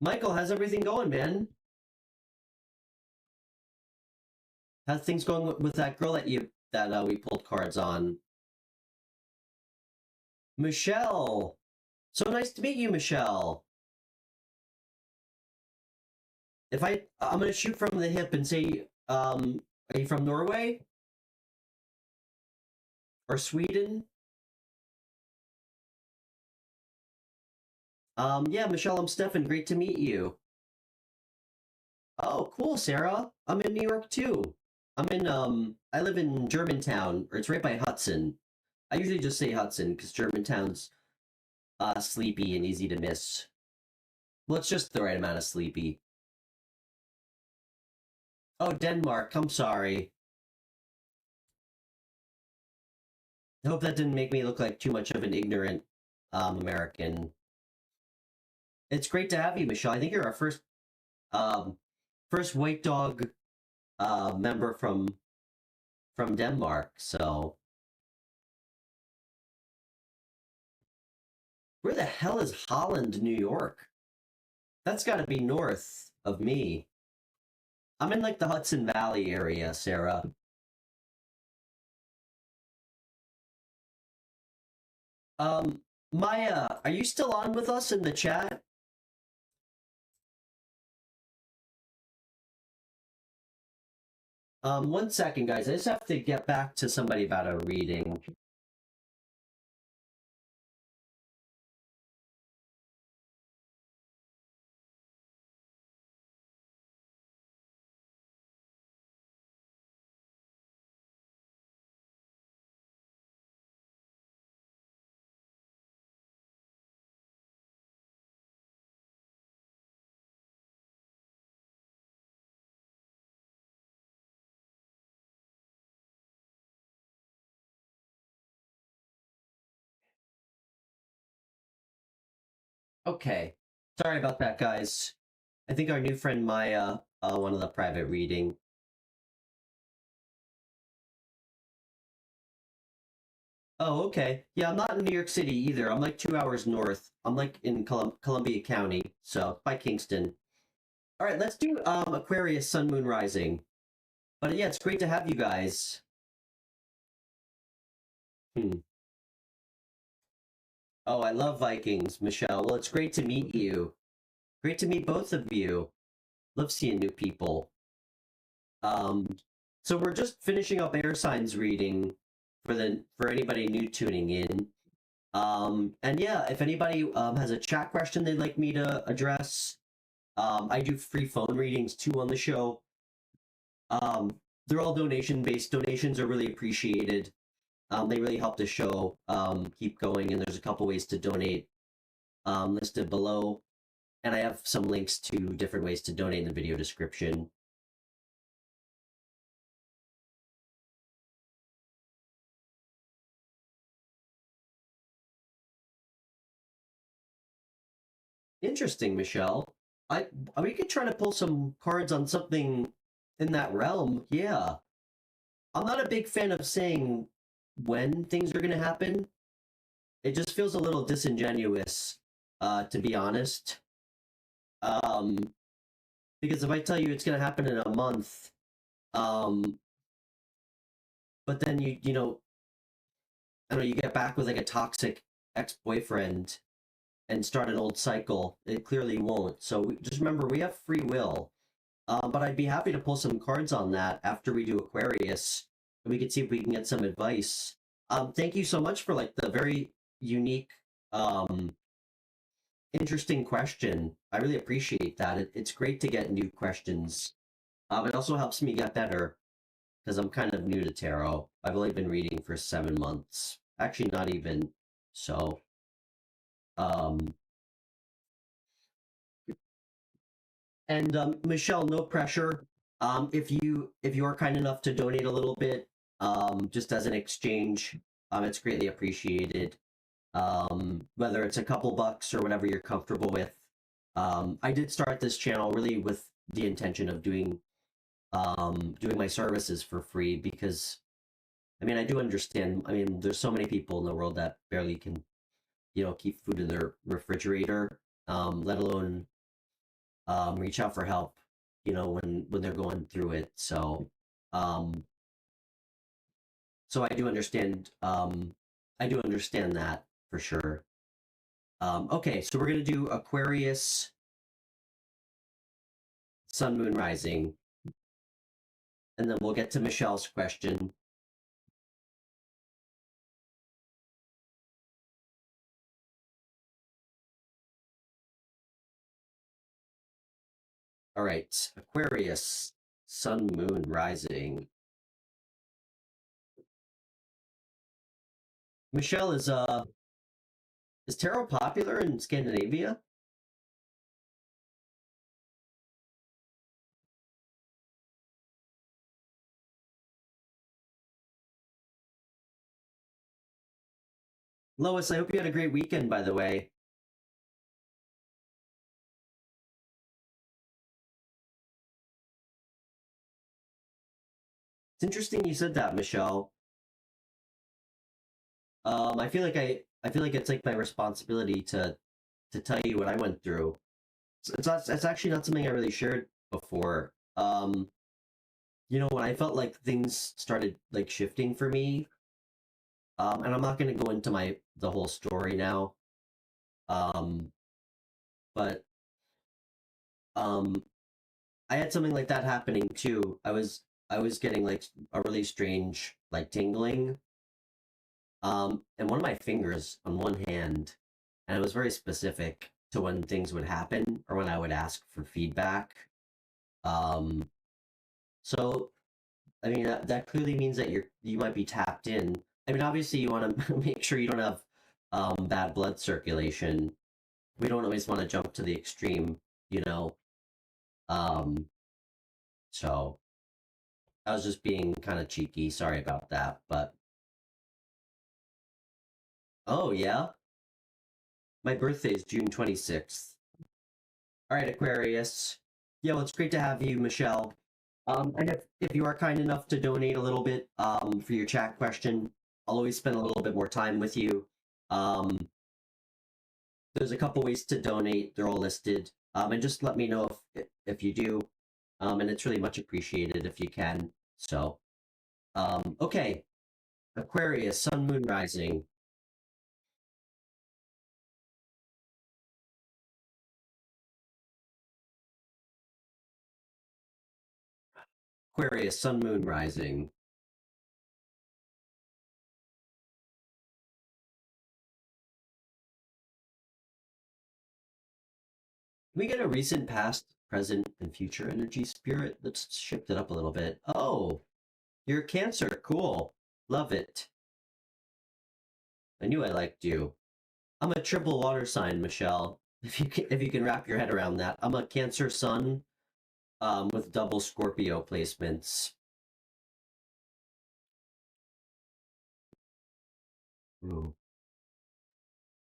Michael, how's everything going, man? How's things going with that girl that we pulled cards on? Michelle! So nice to meet you, Michelle. If I'm gonna shoot from the hip and say, are you from Norway? Or Sweden? Yeah, Michelle, I'm Stefan. Great to meet you. Oh, cool, Sarah. I'm in New York too. I live in Germantown, or it's right by Hudson. I usually just say Hudson because Germantown's sleepy and easy to miss. Well, it's just the right amount of sleepy. Oh, Denmark. I'm sorry. I hope that didn't make me look like too much of an ignorant American. It's great to have you, Michelle. I think you're our first white dog member from Denmark. So, where the hell is Holland, New York? That's got to be north of me. I'm in like the Hudson Valley area, Sarah. Maya, are you still on with us in the chat? One second, guys. I just have to get back to somebody about a reading. Okay. Sorry about that, guys. I think our new friend Maya wanted a private reading. Oh, okay. Yeah, I'm not in New York City either. I'm like 2 hours north. I'm like in Columbia County, so by Kingston. All right, let's do Aquarius Sun Moon Rising. But yeah, it's great to have you guys. Oh, I love Vikings, Michelle. Well, it's great to meet you. Great to meet both of you. Love seeing new people. Um, so we're just finishing up air signs reading for anybody new tuning in. And yeah, if anybody has a chat question they'd like me to address, I do free phone readings too on the show. They're all donation based. Donations are really appreciated. They really help the show keep going, and there's a couple ways to donate listed below. And I have some links to different ways to donate in the video description. Interesting, Michelle. I we could try to pull some cards on something in that realm. Yeah. I'm not a big fan of saying when things are going to happen. It just feels a little disingenuous, to be honest. Um, because if I tell you it's going to happen in a month, um, but then you know, I don't know, you get back with like a toxic ex-boyfriend and start an old cycle, it clearly won't. So just remember, we have free will. But I'd be happy to pull some cards on that after we do Aquarius, and we could see if we can get some advice. Thank you so much for like the very unique, interesting question. I really appreciate that. It's great to get new questions. It also helps me get better because I'm kind of new to tarot. I've only been reading for 7 months. Actually, not even. So, um, and Michelle, no pressure. If you are kind enough to donate a little bit, just as an exchange, it's greatly appreciated. Whether it's a couple bucks or whatever you're comfortable with. I did start this channel really with the intention of doing my services for free because I mean I do understand. I mean, there's so many people in the world that barely can, you know, keep food in their refrigerator, let alone reach out for help, you know, when they're going through it. Um, so I do understand. I do understand that for sure. Okay, so we're gonna do Aquarius, Sun, Moon, Rising, and then we'll get to Michelle's question. All right, Aquarius, Sun, Moon, Rising. Michelle, is tarot popular in Scandinavia? Lois, I hope you had a great weekend, by the way. It's interesting you said that, Michelle. I feel like it's like my responsibility to tell you what I went through. It's actually not something I really shared before. You know, when I felt like things started like shifting for me, and I'm not going to go into the whole story now, um, but um, I had something like that happening too. I was getting like a really strange like tingling, and one of my fingers on one hand, and it was very specific to when things would happen or when I would ask for feedback. Um, so I mean that clearly means that you might be tapped in. I mean, obviously you want to make sure you don't have bad blood circulation. We don't always want to jump to the extreme, you know. Um, so I was just being kind of cheeky. Sorry about that, but oh yeah, my birthday is June 26th. All right, Aquarius. Yeah, well, it's great to have you, Michelle. And if you are kind enough to donate a little bit for your chat question, I'll always spend a little bit more time with you. Um, there's a couple ways to donate. They're all listed. And just let me know if you do. And it's really much appreciated if you can. So, okay. Aquarius, Sun, Moon, Rising. Aquarius, sun, moon, rising. Can we get a recent, past, present, and future energy spirit? Let's shift it up a little bit. Oh, you're Cancer. Cool. Love it. I knew I liked you. I'm a triple water sign, Michelle. If you can wrap your head around that. I'm a Cancer sun with double Scorpio placements. Ooh.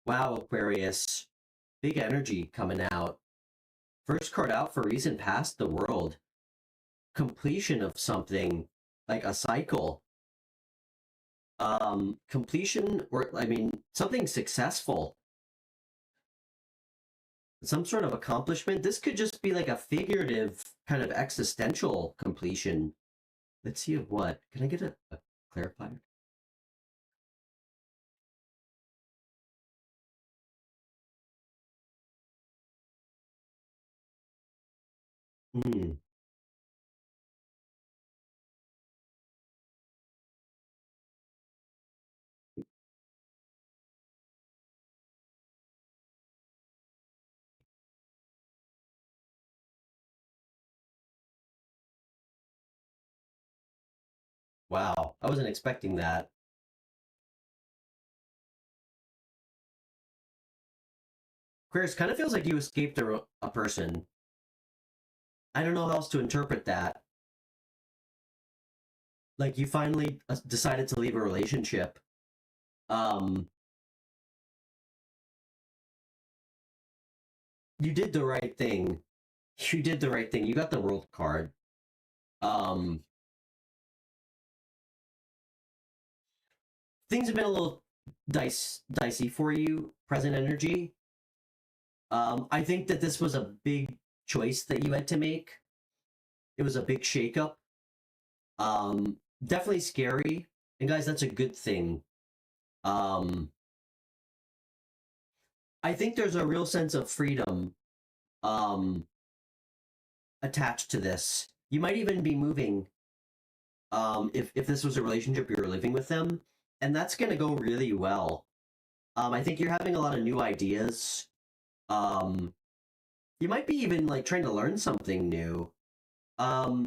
Wow, Aquarius. Big energy coming out. First card out for recent past, the world. Completion of something, like a cycle. Completion, or I mean, something successful. Some sort of accomplishment. This could just be like a figurative kind of existential completion. Let's see of what. Can I get a clarifier? Hmm. Wow, I wasn't expecting that. Aquarius, kind of feels like you escaped a person. I don't know how else to interpret that. Like you finally decided to leave a relationship. You did the right thing. You did the right thing. You got the world card. Um, Things have been a little dicey for you, present energy. I think that this was a big choice that you had to make. It was a big shakeup. Definitely scary. And guys, that's a good thing. I think there's a real sense of freedom attached to this. You might even be moving if this was a relationship you were living with them, and that's going to go really well. I think you're having a lot of new ideas. You might be even like trying to learn something new. I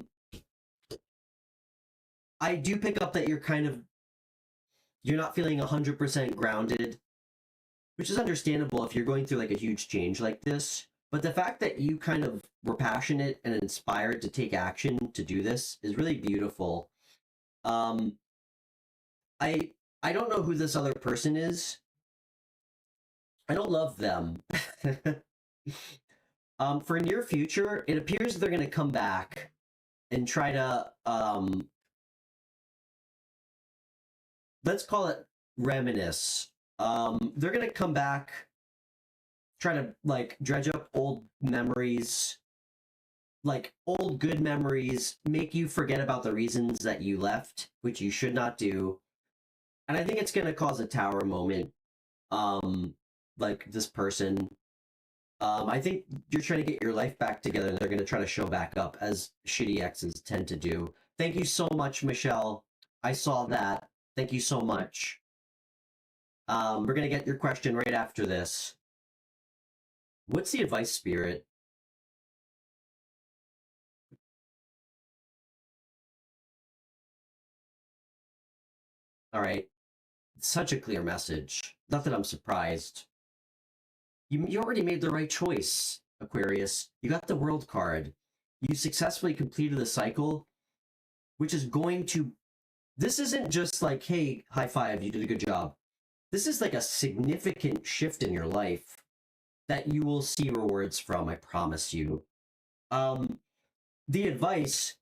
do pick up that you're not feeling 100% grounded, which is understandable if you're going through like a huge change like this. But the fact that you kind of were passionate and inspired to take action to do this is really beautiful. I don't know who this other person is. I don't love them. For near future, it appears they're going to come back and try to let's call it reminisce. They're going to come back, try to like dredge up old memories, like old good memories, make you forget about the reasons that you left, which you should not do. And I think it's going to cause a tower moment. Like this person, I think you're trying to get your life back together and they're going to try to show back up, as shitty exes tend to do. Thank you so much, Michelle. I saw that. Thank you so much. We're going to get your question right after this. What's the advice, Spirit? All right. Such a clear message. Not that I'm surprised. You already made the right choice, Aquarius. You got the world card. You successfully completed the cycle, which is going to... This isn't just like, hey, high five, you did a good job. This is like a significant shift in your life that you will see rewards from, I promise you. The advice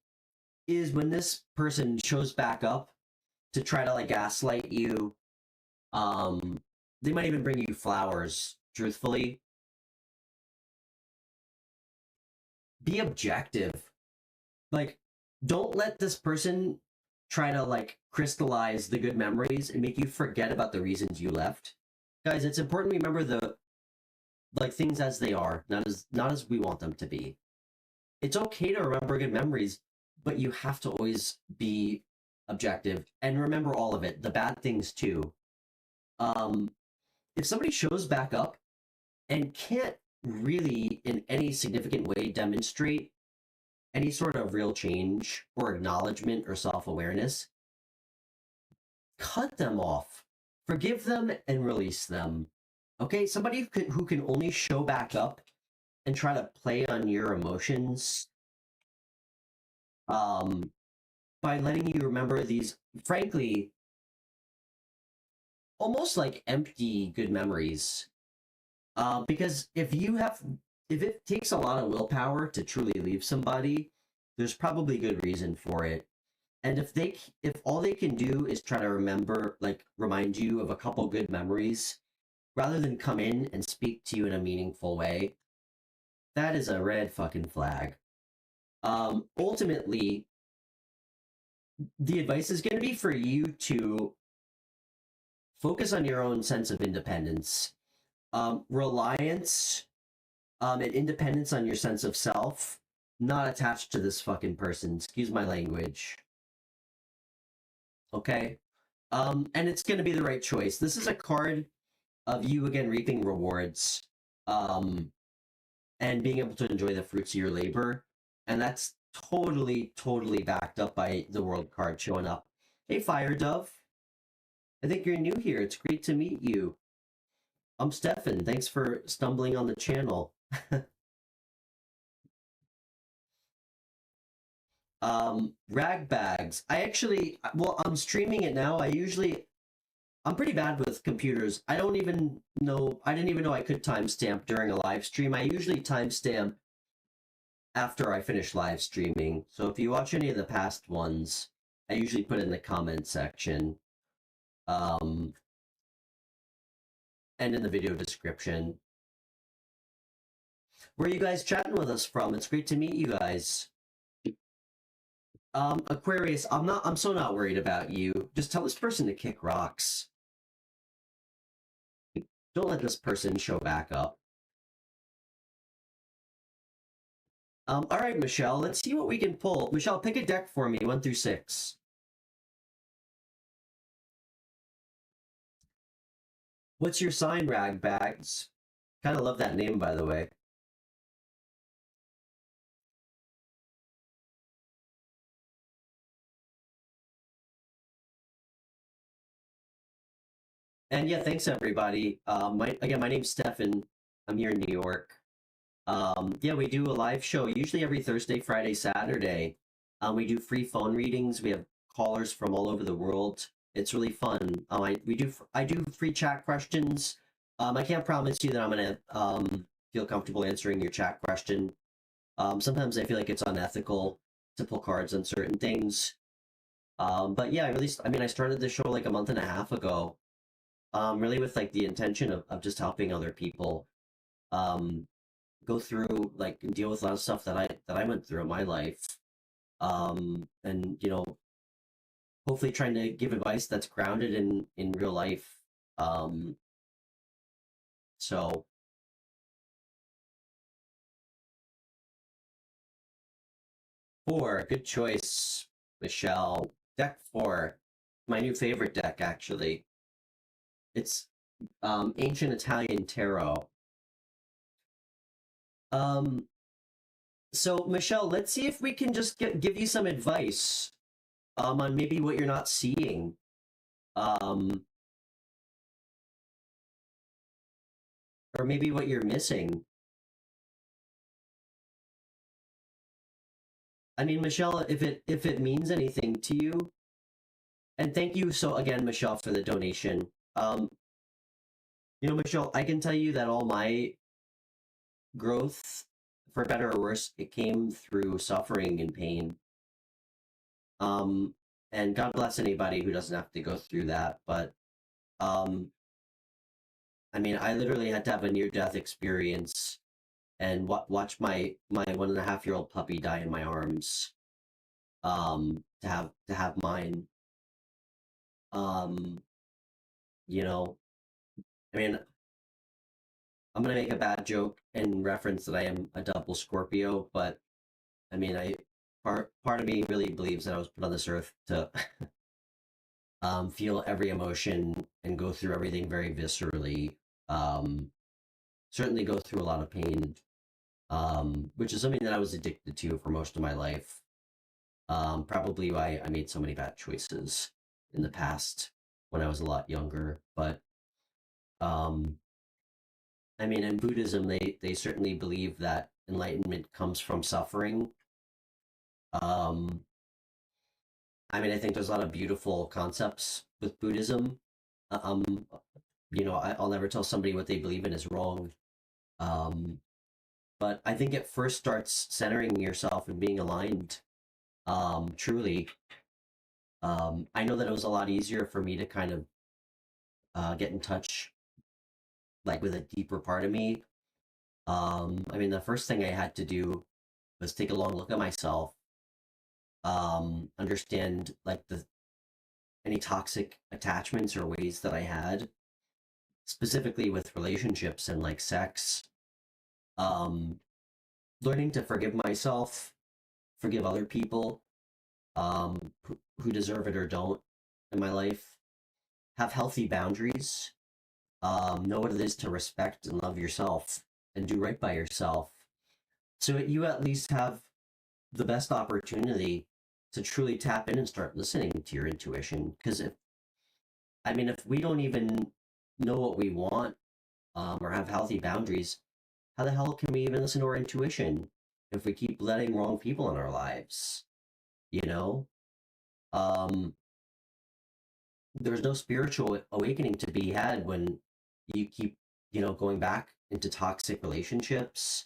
is when this person shows back up to try to like gaslight you, they might even bring you flowers, truthfully. Be objective. Like, don't let this person try to like crystallize the good memories and make you forget about the reasons you left. Guys, it's important to remember the like things as they are, not as we want them to be. It's okay to remember good memories, but you have to always be objective and remember all of it, the bad things too. If somebody shows back up and can't really in any significant way demonstrate any sort of real change or acknowledgement or self-awareness, cut them off, forgive them, and release them. Okay, somebody who can only show back up and try to play on your emotions, by letting you remember these, frankly, almost like empty good memories. Because if it takes a lot of willpower to truly leave somebody, there's probably good reason for it. And if all they can do is try to remind you of a couple good memories, rather than come in and speak to you in a meaningful way, that is a red fucking flag. Ultimately, the advice is going to be for you to focus on your own sense of independence, reliance, and independence on your sense of self, not attached to this fucking person. Excuse my language. Okay? And it's going to be the right choice. This is a card of you, again, reaping rewards, and being able to enjoy the fruits of your labor. And that's totally, totally backed up by the World card showing up. Hey, Fire Dove. I think you're new here. It's great to meet you. I'm Stefan. Thanks for stumbling on the channel. Rag bags. I'm streaming it now. I'm pretty bad with computers. I didn't even know I could timestamp during a live stream. I usually timestamp after I finish live streaming. So if you watch any of the past ones, I usually put it in the comment section. And in the video description. Where are you guys chatting with us from? It's great to meet you guys. Aquarius, I'm so not worried about you. Just tell this person to kick rocks. Don't let this person show back up. All right, Michelle, let's see what we can pull. Michelle, pick a deck for me, 1 through 6. What's your sign, Ragbags? Kind of love that name, by the way. And yeah, thanks everybody. My name's Stefan. I'm here in New York. Yeah, we do a live show usually every Thursday, Friday, Saturday. We do free phone readings. We have callers from all over the world. It's really fun. I do free chat questions. I can't promise you that I'm gonna feel comfortable answering your chat question. Sometimes I feel like it's unethical to pull cards on certain things. But yeah, I started the show like a month and a half ago. Really with like the intention of just helping other people go through, like, deal with a lot of stuff that I went through in my life. And hopefully trying to give advice that's grounded in real life. So 4, good choice, Michelle. Deck 4, my new favorite deck, actually. It's Ancient Italian Tarot. So Michelle, let's see if we can just give you some advice on maybe what you're not seeing. Or maybe what you're missing. I mean, Michelle, if it means anything to you, and thank you so again, Michelle, for the donation. Michelle, I can tell you that all my growth, for better or worse, it came through suffering and pain. And God bless anybody who doesn't have to go through that. But, I mean, I literally had to have a near-death experience and watch my 1.5-year-old puppy die in my arms, to have mine. I mean, I'm gonna make a bad joke and reference that I am a double Scorpio, but I mean, I part of me really believes that I was put on this earth to feel every emotion and go through everything very viscerally. Certainly go through a lot of pain, which is something that I was addicted to for most of my life. Probably why I made so many bad choices in the past when I was a lot younger. But I mean, in Buddhism, they certainly believe that enlightenment comes from suffering. Um, I mean, I think there's a lot of beautiful concepts with Buddhism. Um, I'll never tell somebody what they believe in is wrong. Um, but I think it first starts centering yourself and being aligned, truly. I know that it was a lot easier for me to kind of get in touch, like with a deeper part of me. I mean, the first thing I had to do was take a long look at myself, understand like any toxic attachments or ways that I had, specifically with relationships and like sex. Learning to forgive myself, forgive other people, who deserve it or don't in my life, have healthy boundaries, know what it is to respect and love yourself and do right by yourself. So you at least have the best opportunity to truly tap in and start listening to your intuition. Because if we don't even know what we want, or have healthy boundaries, how the hell can we even listen to our intuition if we keep letting wrong people in our lives? You know? There's no spiritual awakening to be had when you keep, going back into toxic relationships,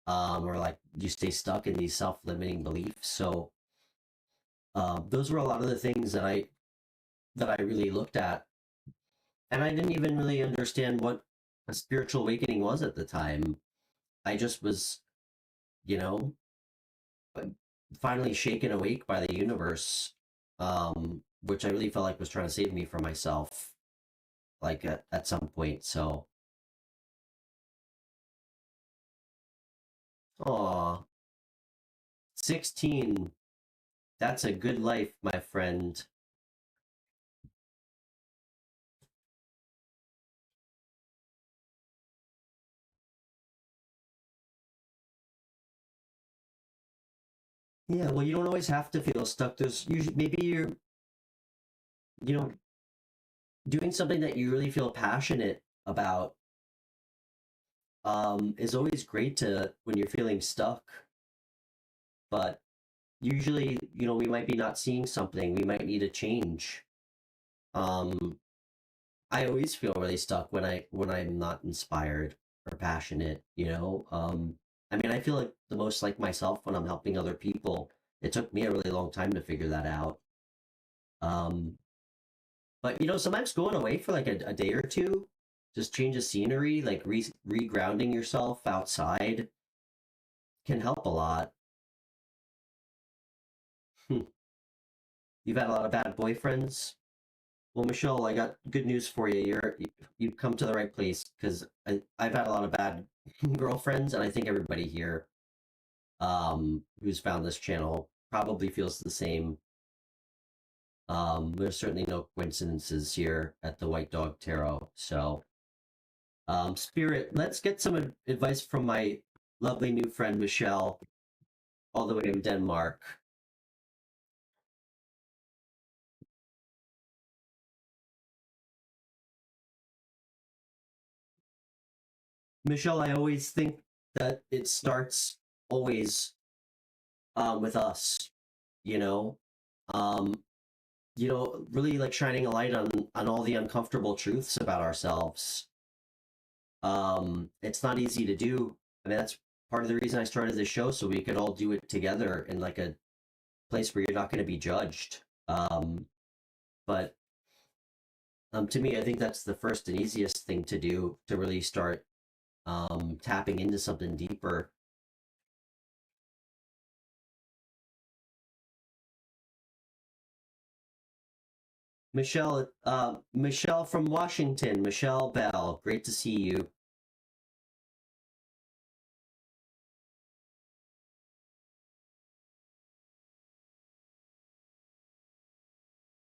or like you stay stuck in these self-limiting beliefs. So those were a lot of the things that I really looked at, and I didn't even really understand what a spiritual awakening was at the time. I just was, you know, finally shaken awake by the universe, which I really felt like was trying to save me from myself, like at some point. So, aw, 16. That's a good life, my friend. Yeah, well, you don't always have to feel stuck. There's usually maybe you're, you know, doing something that you really feel passionate about, is always great to when you're feeling stuck. But usually, we might be not seeing something. We might need a change. Um, I always feel really stuck when I'm not inspired or passionate, you know? I feel like the most like myself when I'm helping other people. It took me a really long time to figure that out. Um, but sometimes going away for like a day or two, just change the scenery, like regrounding yourself outside can help a lot. You've had a lot of bad boyfriends. Well, Michelle, I got good news for you. You've come to the right place because I've had a lot of bad girlfriends, and I think everybody here, who's found this channel probably feels the same. There's certainly no coincidences here at the White Dog Tarot. So, Spirit, let's get some advice from my lovely new friend Michelle, all the way from Denmark. Michelle, I always think that it starts always, with us, you know, um, really like shining a light on all the uncomfortable truths about ourselves. It's not easy to do. That's part of the reason I started this show, so we could all do it together in like a place where you're not going to be judged. But to me, I think that's the first and easiest thing to do to really start tapping into something deeper. Michelle from Washington, Michelle Bell, great to see you.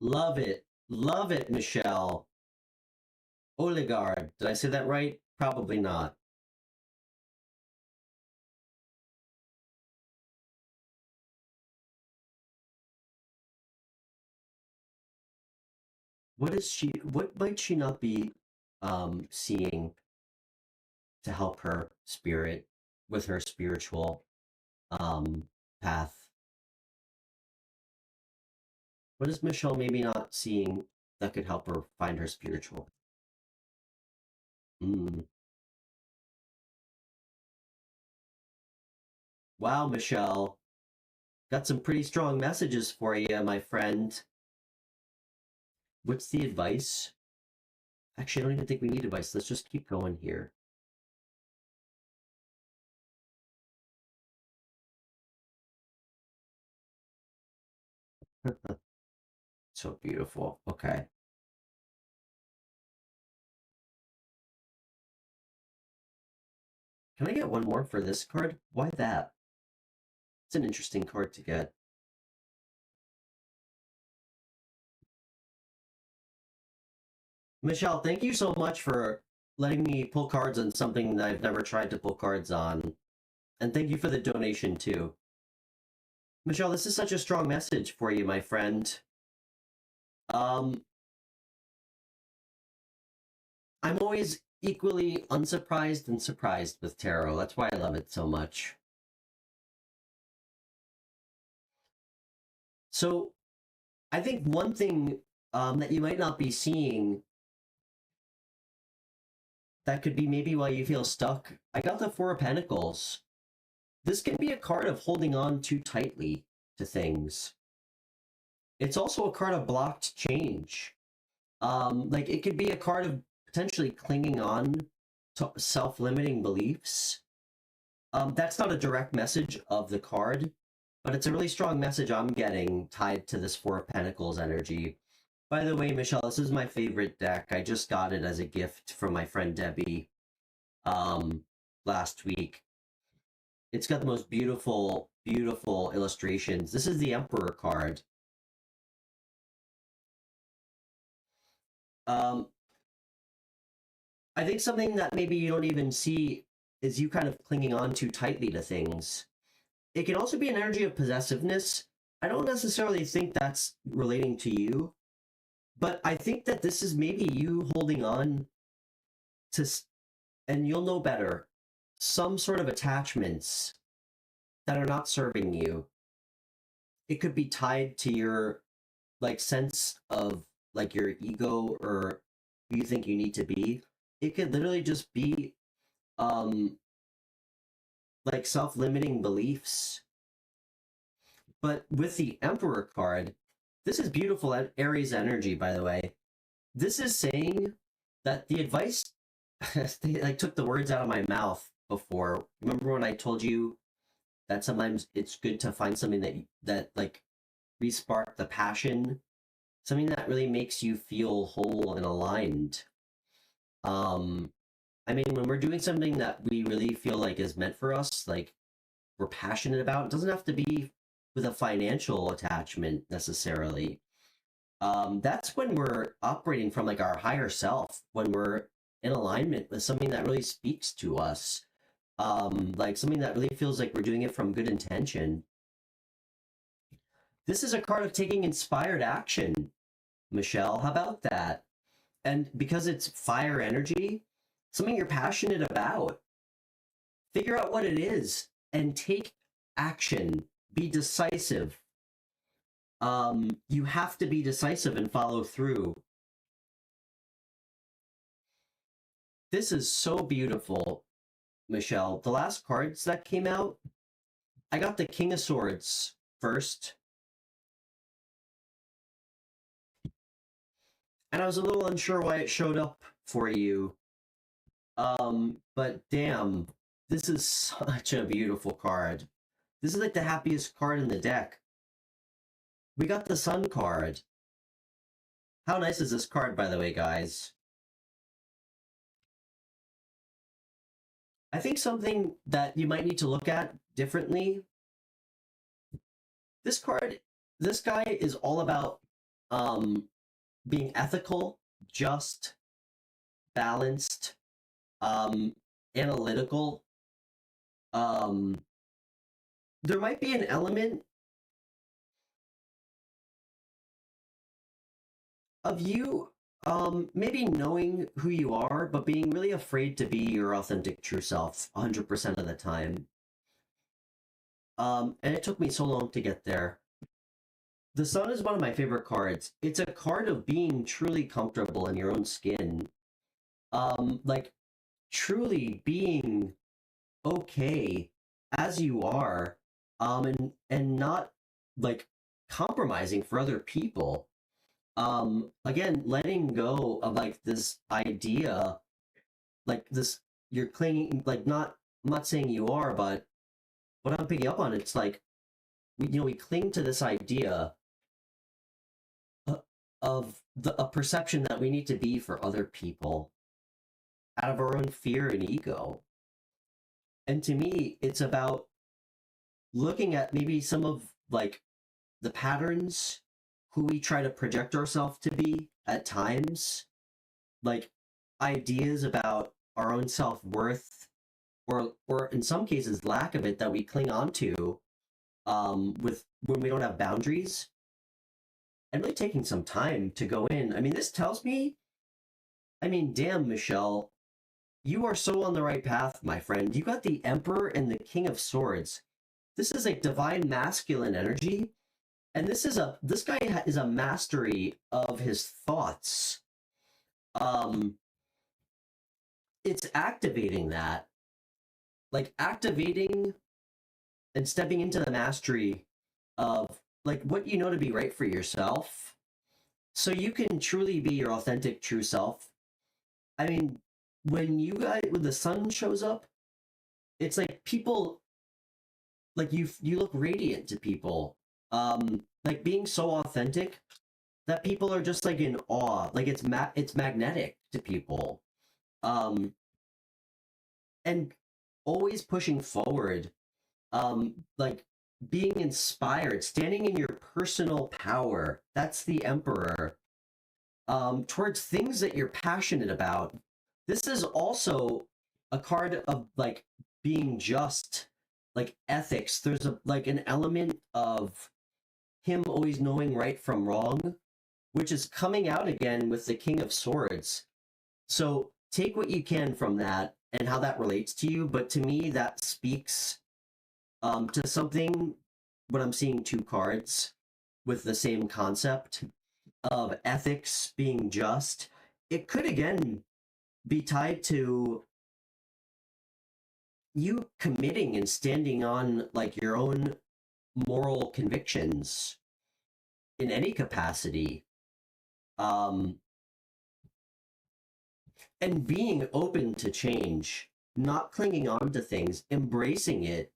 Love it. Love it, Michelle. Oligard. Did I say that right? Probably not. What might she not be seeing to help her spirit with her spiritual path? What is Michelle maybe not seeing that could help her find her spiritual? Wow, Michelle. Got some pretty strong messages for you, my friend. What's the advice? Actually, I don't even think we need advice. Let's just keep going here. So beautiful. Okay. Can I get one more for this card? Why that? It's an interesting card to get. Michelle, thank you so much for letting me pull cards on something that I've never tried to pull cards on. And thank you for the donation, too. Michelle, this is such a strong message for you, my friend. I'm always equally unsurprised and surprised with tarot. That's why I love it so much. So, I think one thing that you might not be seeing that could be maybe why you feel stuck. I got the Four of Pentacles. This can be a card of holding on too tightly to things. It's also a card of blocked change. Like it could be a card of potentially clinging on to self-limiting beliefs. That's not a direct message of the card, but it's a really strong message I'm getting tied to this Four of Pentacles energy. By the way, Michelle, this is my favorite deck. I just got it as a gift from my friend Debbie last week. It's got the most beautiful, beautiful illustrations. This is the Emperor card. I think something that maybe you don't even see is you kind of clinging on too tightly to things. It can also be an energy of possessiveness. I don't necessarily think that's relating to you, but I think that this is maybe you holding on to, and you'll know better, some sort of attachments that are not serving you. It could be tied to your like sense of like your ego or who you think you need to be. It could literally just be like self-limiting beliefs. But with the Emperor card, this is beautiful Aries energy, by the way. This is saying that the advice, they like took the words out of my mouth before. Remember when I told you that sometimes it's good to find something that like respark the passion, something that really makes you feel whole and aligned. I mean, when we're doing something that we really feel like is meant for us, like we're passionate about, it doesn't have to be with a financial attachment necessarily. That's when we're operating from like our higher self, when we're in alignment with something that really speaks to us, like something that really feels like we're doing it from good intention. This is a card of taking inspired action, Michelle. How about that? And because it's fire energy, something you're passionate about, figure out what it is and take action. Be decisive. You have to be decisive and follow through. This is so beautiful, Michelle. The last cards that came out, I got the King of Swords first. And I was a little unsure why it showed up for you. But damn, this is such a beautiful card. This is like the happiest card in the deck. We got the Sun card. How nice is this card, by the way, guys? I think something that you might need to look at differently. This card, this guy is all about being ethical, just, balanced, analytical. There might be an element of you maybe knowing who you are, but being really afraid to be your authentic true self 100% of the time. And it took me so long to get there. The Sun is one of my favorite cards. It's a card of being truly comfortable in your own skin. Like truly being okay as you are, and not like compromising for other people. Again, letting go of like this idea, like this, you're clinging, like not, I'm not saying you are, but what I'm picking up on, it's like, we cling to this idea of a perception that we need to be for other people out of our own fear and ego. And to me, it's about looking at maybe some of like the patterns who we try to project ourselves to be at times, like ideas about our own self-worth, or in some cases lack of it, that we cling on to with when we don't have boundaries. And really taking some time to go in. I mean, this tells me, I mean, damn, Michelle, you are so on the right path, my friend. You got the Emperor and the King of Swords. This is like divine masculine energy. And this guy is a mastery of his thoughts. It's activating that. Like activating and stepping into the mastery of like what you know to be right for yourself, so you can truly be your authentic true self. I mean, when the Sun shows up, it's like people, like you look radiant to people, like being so authentic that people are just like in awe, like it's magnetic to people, and always pushing forward, like being inspired, standing in your personal power. That's the Emperor. Towards things that you're passionate about. This is also a card of like being just, like ethics. There's an element of him always knowing right from wrong, which is coming out again with the King of Swords. So take what you can from that and how that relates to you. But to me, that speaks to something, when I'm seeing two cards with the same concept of ethics being just. It could again be tied to you committing and standing on like your own moral convictions in any capacity, and being open to change, not clinging on to things, embracing it,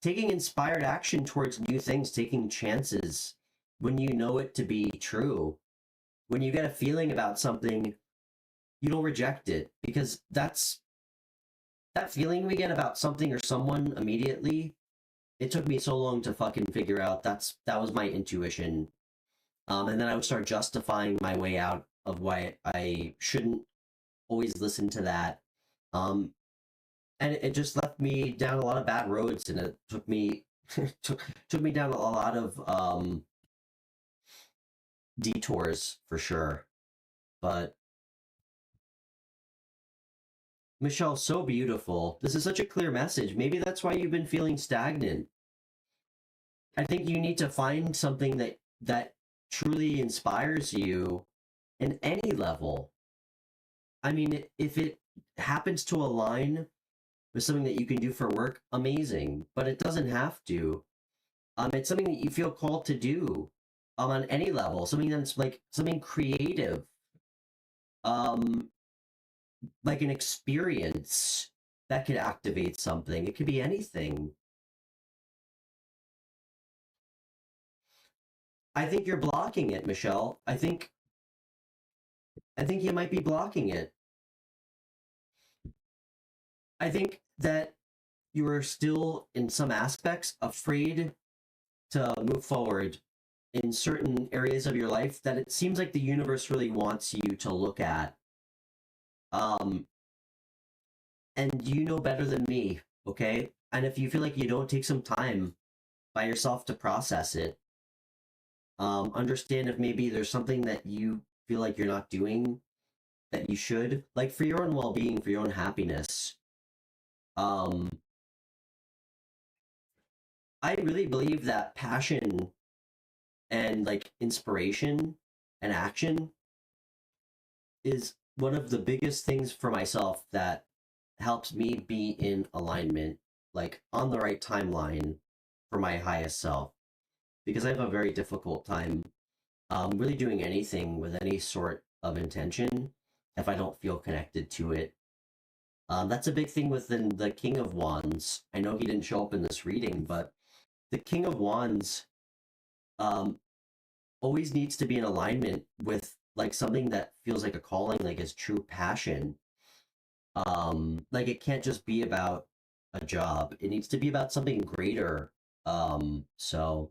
taking inspired action towards new things, taking chances when you know it to be true. When you get a feeling about something, you don't reject it, because that's that feeling we get about something or someone immediately. It took me so long to fucking figure out that was my intuition. And then I would start justifying my way out of why I shouldn't always listen to that. And it just left me down a lot of bad roads, and it took me took me down a lot of detours for sure. But Michelle, so beautiful. This is such a clear message. Maybe that's why you've been feeling stagnant. I think you need to find something that truly inspires you in any level. I mean, if it happens to align with something that you can do for work, amazing. But it doesn't have to. It's something that you feel called to do, on any level. Something that's like something creative, like an experience that could activate something. It could be anything. I think you're blocking it, Michelle. I think you might be blocking it. I think that you are still, in some aspects, afraid to move forward in certain areas of your life that it seems like the universe really wants you to look at. And you know better than me, okay? And if you feel like you don't take some time by yourself to process it, understand if maybe there's something that you feel like you're not doing that you should, like for your own well-being, for your own happiness. I really believe that passion and like inspiration and action is one of the biggest things for myself that helps me be in alignment, like on the right timeline for my highest self. Because I have a very difficult time really doing anything with any sort of intention if I don't feel connected to it. That's a big thing within the King of Wands. I know he didn't show up in this reading, but the King of Wands always needs to be in alignment with like something that feels like a calling, like his true passion. Like it can't just be about a job. It needs to be about something greater. So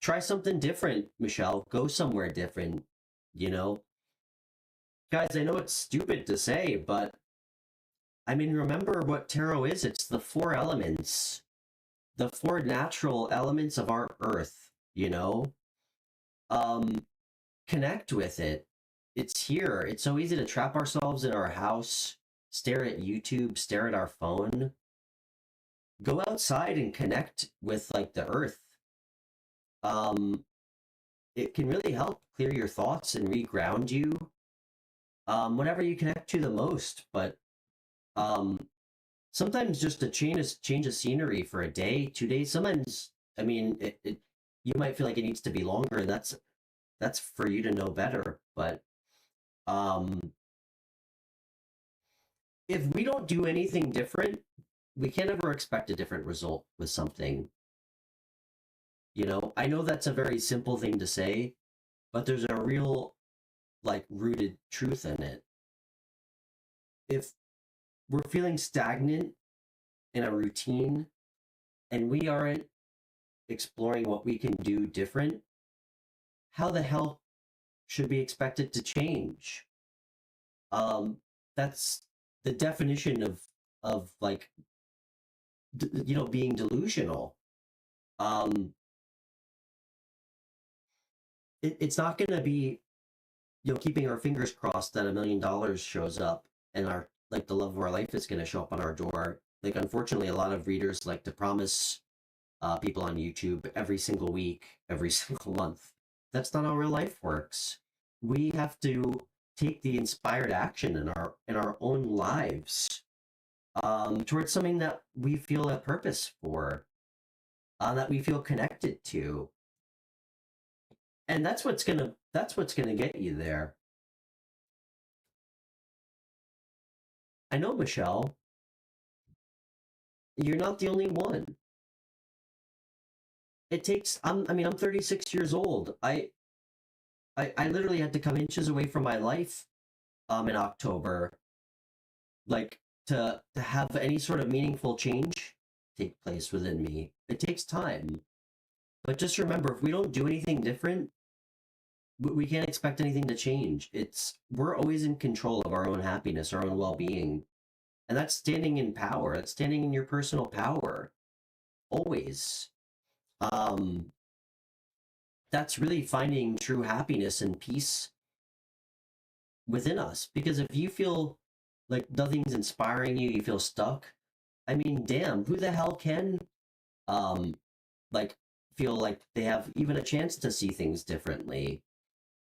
try something different, Michelle. Go somewhere different, you know? Guys, I know it's stupid to say, but I mean, remember what tarot is. It's the four elements, the four natural elements of our earth, you know? Connect with it. It's here. It's so easy to trap ourselves in our house, stare at YouTube, stare at our phone. Go outside and connect with like the earth. It can really help clear your thoughts and reground you. Whatever you connect to the most, but sometimes just a change of scenery for a day, 2 days. Sometimes, I mean, you might feel like it needs to be longer, and that's for you to know better. But if we don't do anything different, we can't ever expect a different result with something. You know, I know that's a very simple thing to say, but there's a real, like, rooted truth in it. If we're feeling stagnant in a routine and we aren't exploring what we can do different, how the hell should we expect it to change? That's the definition of like, you know, being delusional. It's not going to be, you know, keeping our fingers crossed that $1 million shows up and our, like, the love of our life is going to show up on our door. Like, unfortunately, a lot of readers like to promise people on YouTube every single week, every single month. That's not how real life works. We have to take the inspired action in our own lives towards something that we feel a purpose for, that we feel connected to. And that's what's gonna get you there. I know, Michelle, you're not the only one. It takes, I mean, I'm 36 years old. I literally had to come inches away from my life in October, like, to have any sort of meaningful change take place within me. It takes time. But just remember, if we don't do anything different, we can't expect anything to change. We're always in control of our own happiness, our own well-being. And that's standing in power. That's standing in your personal power. Always. That's really finding true happiness and peace within us. Because if you feel like nothing's inspiring you, you feel stuck, I mean, damn, who the hell can like feel like they have even a chance to see things differently?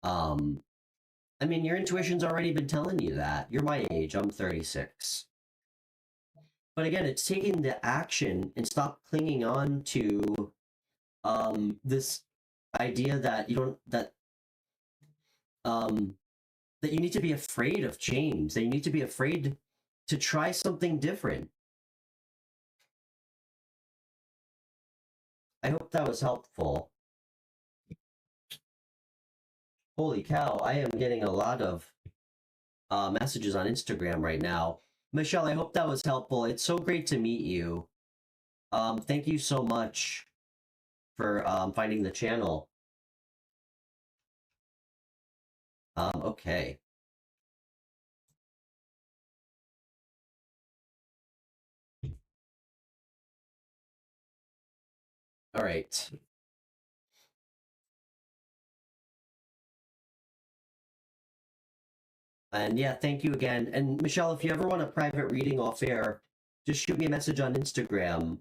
I mean, your intuition's already been telling you that. You're my age, I'm 36. But again, it's taking the action and stop clinging on to this idea that you don't, that you need to be afraid of change, that you need to be afraid to try something different. I hope that was helpful. Holy cow, I am getting a lot of messages on Instagram right now. Michelle, I hope that was helpful. It's so great to meet you. Thank you so much for finding the channel. Okay. All right. And yeah, thank you again. And Michelle, if you ever want a private reading off air, just shoot me a message on Instagram,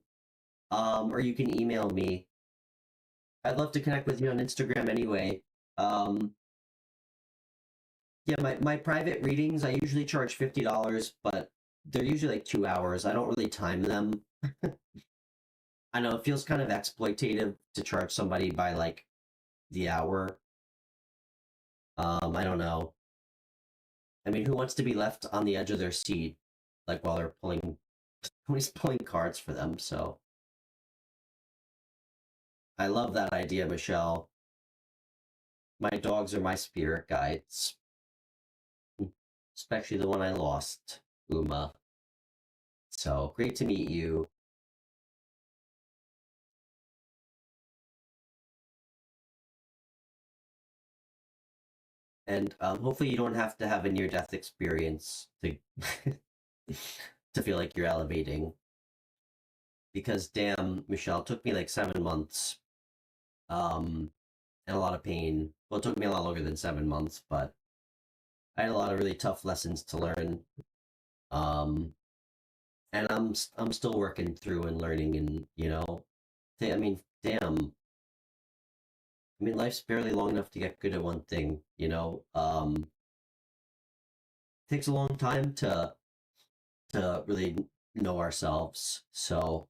or you can email me. I'd love to connect with you on Instagram anyway. Yeah, my private readings, I usually charge $50, but they're usually like 2 hours. I don't really time them. I know it feels kind of exploitative to charge somebody by like the hour. I don't know. I mean, who wants to be left on the edge of their seat, like while they're pulling, somebody's pulling cards for them? So I love that idea, Michelle. My dogs are my spirit guides, especially the one I lost, Uma. So great to meet you. And hopefully you don't have to have a near-death experience to to feel like you're elevating. Because damn, Michelle, it took me like 7 months, and a lot of pain. Well, it took me a lot longer than 7 months, but I had a lot of really tough lessons to learn. And I'm still working through and learning, and I mean, damn. I mean, life's barely long enough to get good at one thing, takes a long time to really know ourselves. So,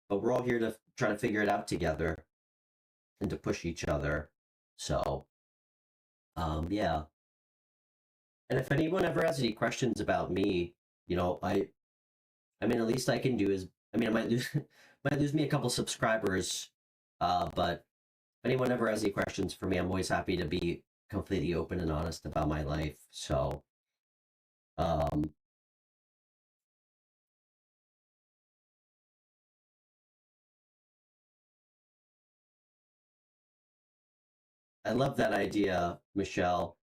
but we're all here to try to figure it out together and to push each other. So, yeah. And if anyone ever has any questions about me, I mean, at least I can do is, I mean, I might lose, might lose me a couple subscribers, but if anyone ever has any questions for me, I'm always happy to be completely open and honest about my life. So, um, I love that idea, Michelle.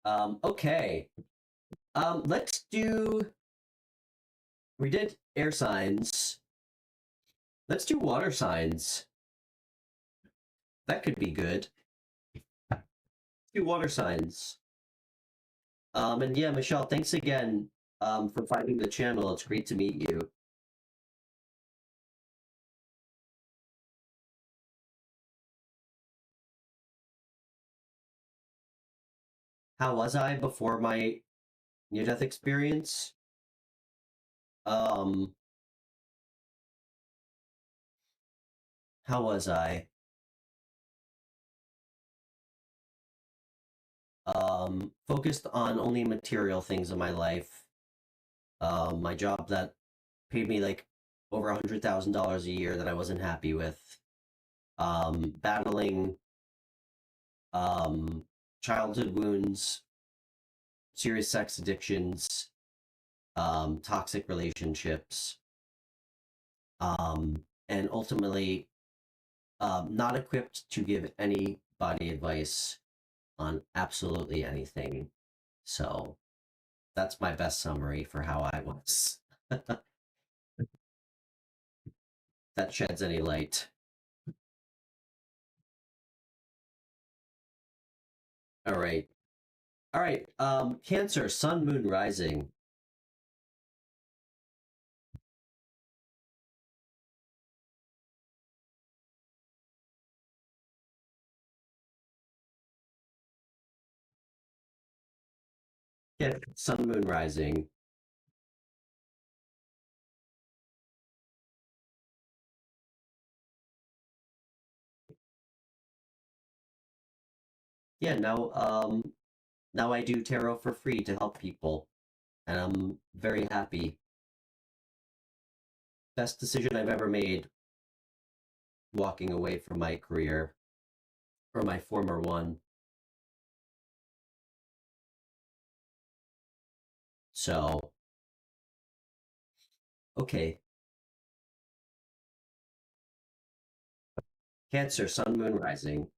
Okay. Let's do, we did air signs. Let's do water signs. That could be good. Do water signs. And yeah, Michelle, thanks again for finding the channel. It's great to meet you. How was I before my near-death experience? Um, how was I? Focused on only material things in my life. My job that paid me like over $100,000 a year that I wasn't happy with. Battling childhood wounds, serious sex addictions, toxic relationships, and ultimately not equipped to give anybody advice on absolutely anything. So that's my best summary for how I was. That sheds any light. All right. All right. Cancer, sun, moon, rising. Yeah, sun, moon, rising. Yeah, now I do tarot for free to help people, and I'm very happy. Best decision I've ever made walking away from my career, or my former one. So, okay. Cancer, sun, moon, rising.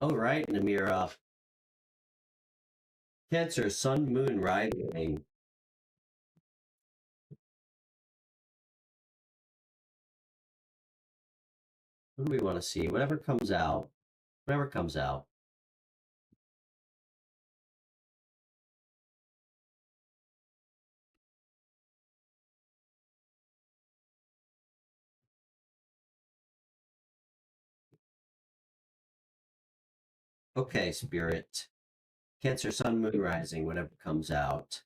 All right, Namira. Cancer, sun, moon, rising. What do we want to see? Whatever comes out. Whatever comes out. Okay, Spirit. Cancer, sun, moon, rising, whatever comes out.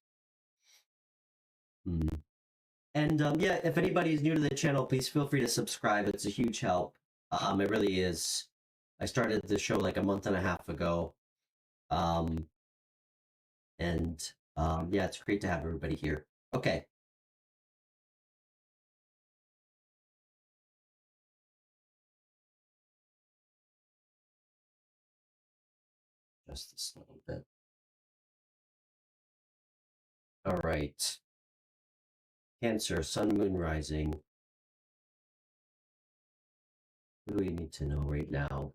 And yeah, if anybody is new to the channel, please feel free to subscribe. It's a huge help. It really is. I started the show like a month and a half ago. And yeah, it's great to have everybody here. Okay. Just this little bit. All right. Cancer, sun, moon, rising. What do we need to know right now?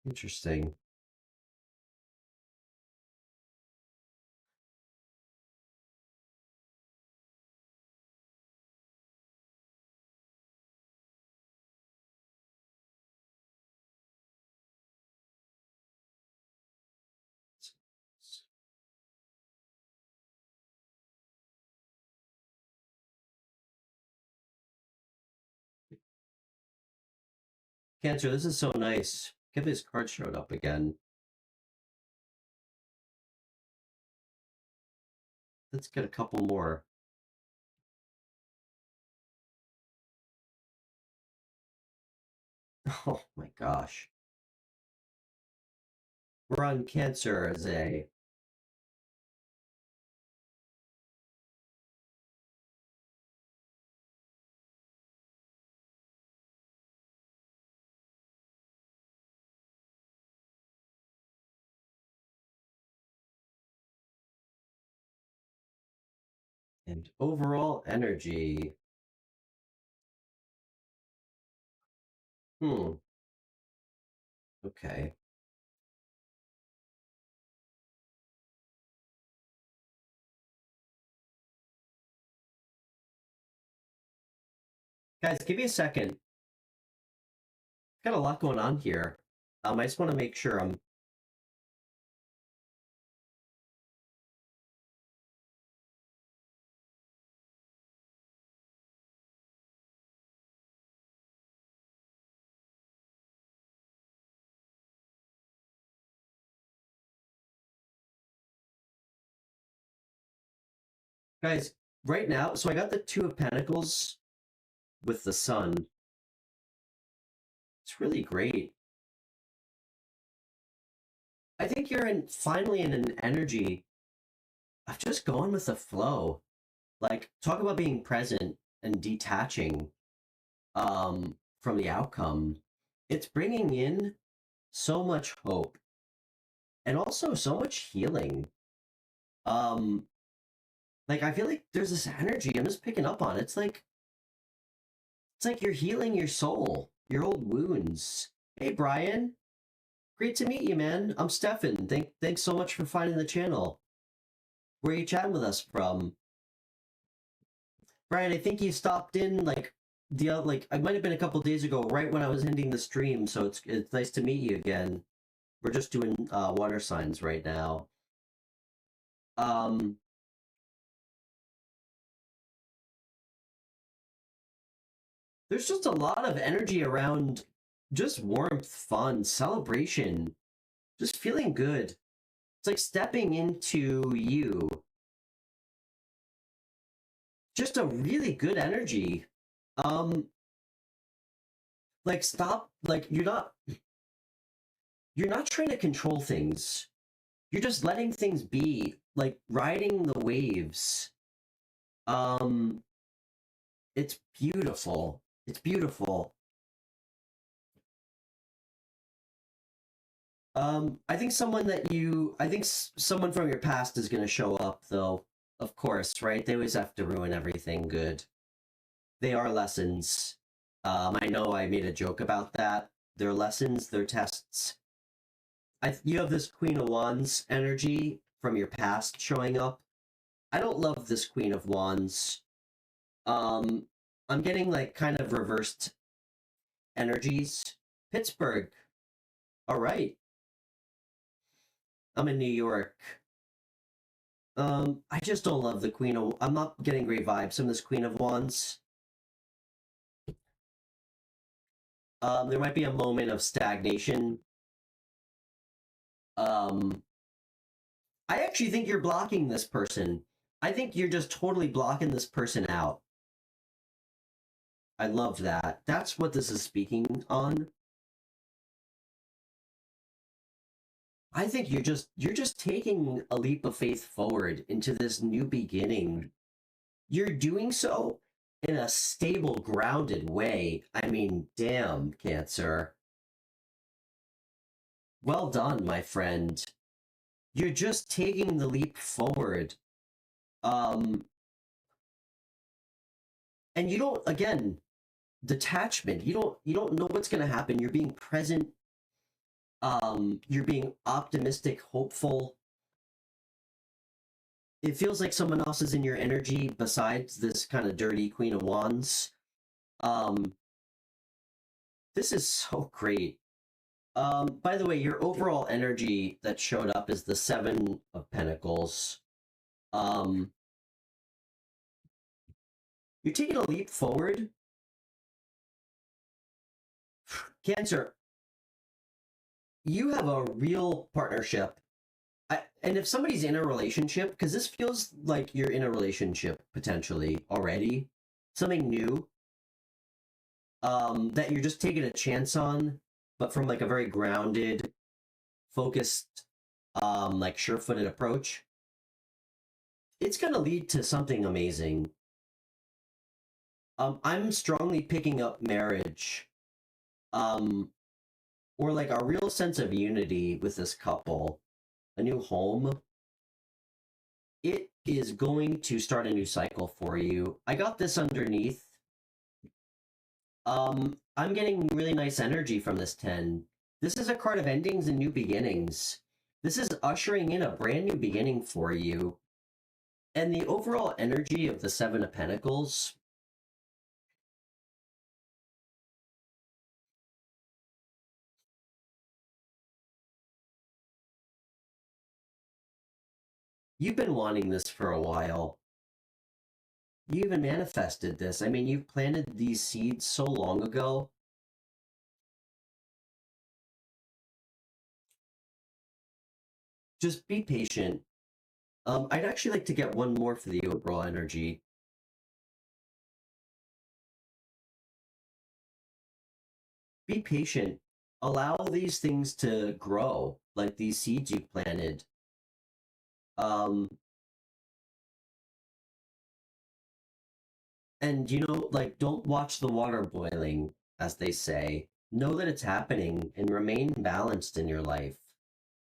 Interesting. Cancer, this is so nice. Get this card showed up again. Let's get a couple more. Oh my gosh. We're on Cancer as a and overall energy. Okay. Guys, give me a second. Got a lot going on here. I just want to make sure I'm guys, right now, so I got the Two of Pentacles with the Sun. It's really great. I think you're finally in an energy of just going with the flow. Like, talk about being present and detaching from the outcome. It's bringing in so much hope and also so much healing. Like, I feel like there's this energy I'm just picking up on. It's like you're healing your soul, your old wounds. Hey, Brian. Great to meet you, man. I'm Stefan. Thanks so much for finding the channel. Where are you chatting with us from? Brian, I think you stopped in like it might have been a couple days ago, right when I was ending the stream. So it's nice to meet you again. We're just doing water signs right now. There's just a lot of energy around, just warmth, fun, celebration, just feeling good. It's like stepping into you. Just a really good energy. Like stop, like you're not trying to control things. You're just letting things be, like riding the waves. It's beautiful. It's beautiful. I think someone from your past is going to show up, though. Of course, right? They always have to ruin everything good. They are lessons. I know I made a joke about that. They're lessons, they're tests. You have this Queen of Wands energy from your past showing up. I don't love this Queen of Wands. I'm getting like kind of reversed energies. Pittsburgh. All right. I'm in New York. I just don't love the Queen of... I'm not getting great vibes from this Queen of Wands. There might be a moment of stagnation. I actually think you're blocking this person. I think you're just totally blocking this person out. I love that. That's what this is speaking on. I think you're just taking a leap of faith forward into this new beginning. You're doing so in a stable, grounded way. I mean, damn, Cancer. Well done, my friend. You're just taking the leap forward. And you don't, again, detachment. You don't know what's going to happen. You're being present. You're being optimistic, hopeful. It feels like someone else is in your energy besides this kind of dirty Queen of Wands. This is so great. By the way, your overall energy that showed up is the Seven of Pentacles. You're taking a leap forward. Cancer, you have a real partnership. And if somebody's in a relationship, because this feels like you're in a relationship potentially already, something new, that you're just taking a chance on, but from like a very grounded, focused, like sure-footed approach, it's going to lead to something amazing. I'm strongly picking up marriage, or like a real sense of unity with this couple, a new home. It is going to start a new cycle for you. I got this underneath. I'm getting really nice energy from this 10. This is a card of endings and new beginnings. This is ushering in a brand new beginning for you. And the overall energy of the Seven of Pentacles, you've been wanting this for a while. You even manifested this. I mean, you've planted these seeds so long ago. Just be patient. I'd actually like to get one more for the overall energy. Be patient. Allow these things to grow, like these seeds you planted. And, you know, like, don't watch the water boiling, as they say. Know that it's happening and remain balanced in your life.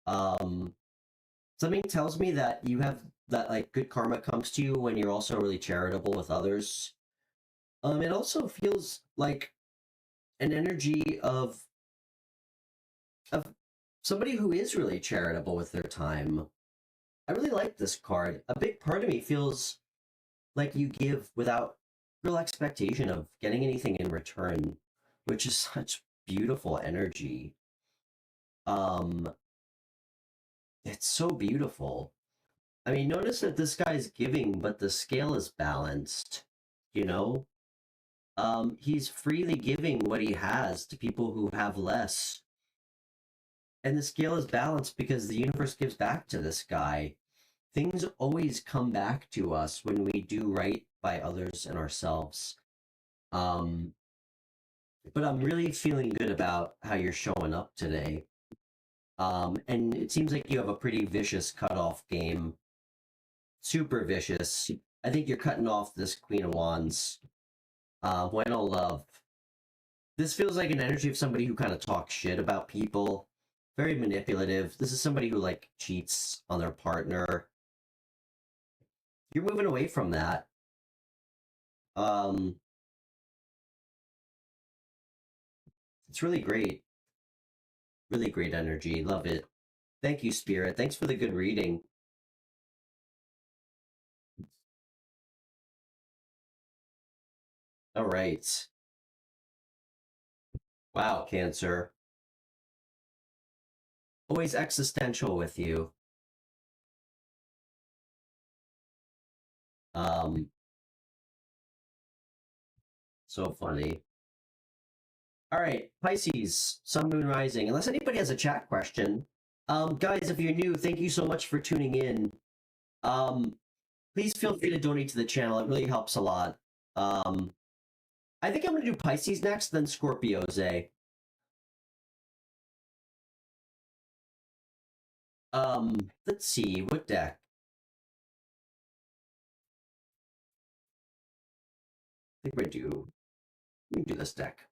Something tells me that you have that, like, good karma comes to you when you're also really charitable with others. It also feels like an energy of somebody who is really charitable with their time. I really like this card. A big part of me feels like you give without real expectation of getting anything in return, which is such beautiful energy. It's so beautiful. I mean, notice that this guy's giving, but the scale is balanced, you know? He's freely giving what he has to people who have less. And the scale is balanced because the universe gives back to this guy. Things always come back to us when we do right by others and ourselves. But I'm really feeling good about how you're showing up today. And it seems like you have a pretty vicious cutoff game. Super vicious. I think you're cutting off this Queen of Wands. Bueno love. This feels like an energy of somebody who kind of talks shit about people. Very manipulative. This is somebody who, like, cheats on their partner. You're moving away from that. It's really great. Really great energy. Love it. Thank you, Spirit. Thanks for the good reading. All right. Wow, Cancer. Always existential with you. So funny. All right, Pisces, Sun, Moon, Rising. Unless anybody has a chat question, guys, if you're new, thank you so much for tuning in. Please feel free to donate to the channel. It really helps a lot. I think I'm going to do Pisces next, then Scorpio, Zay. Let's see, what deck? I think we can do this deck.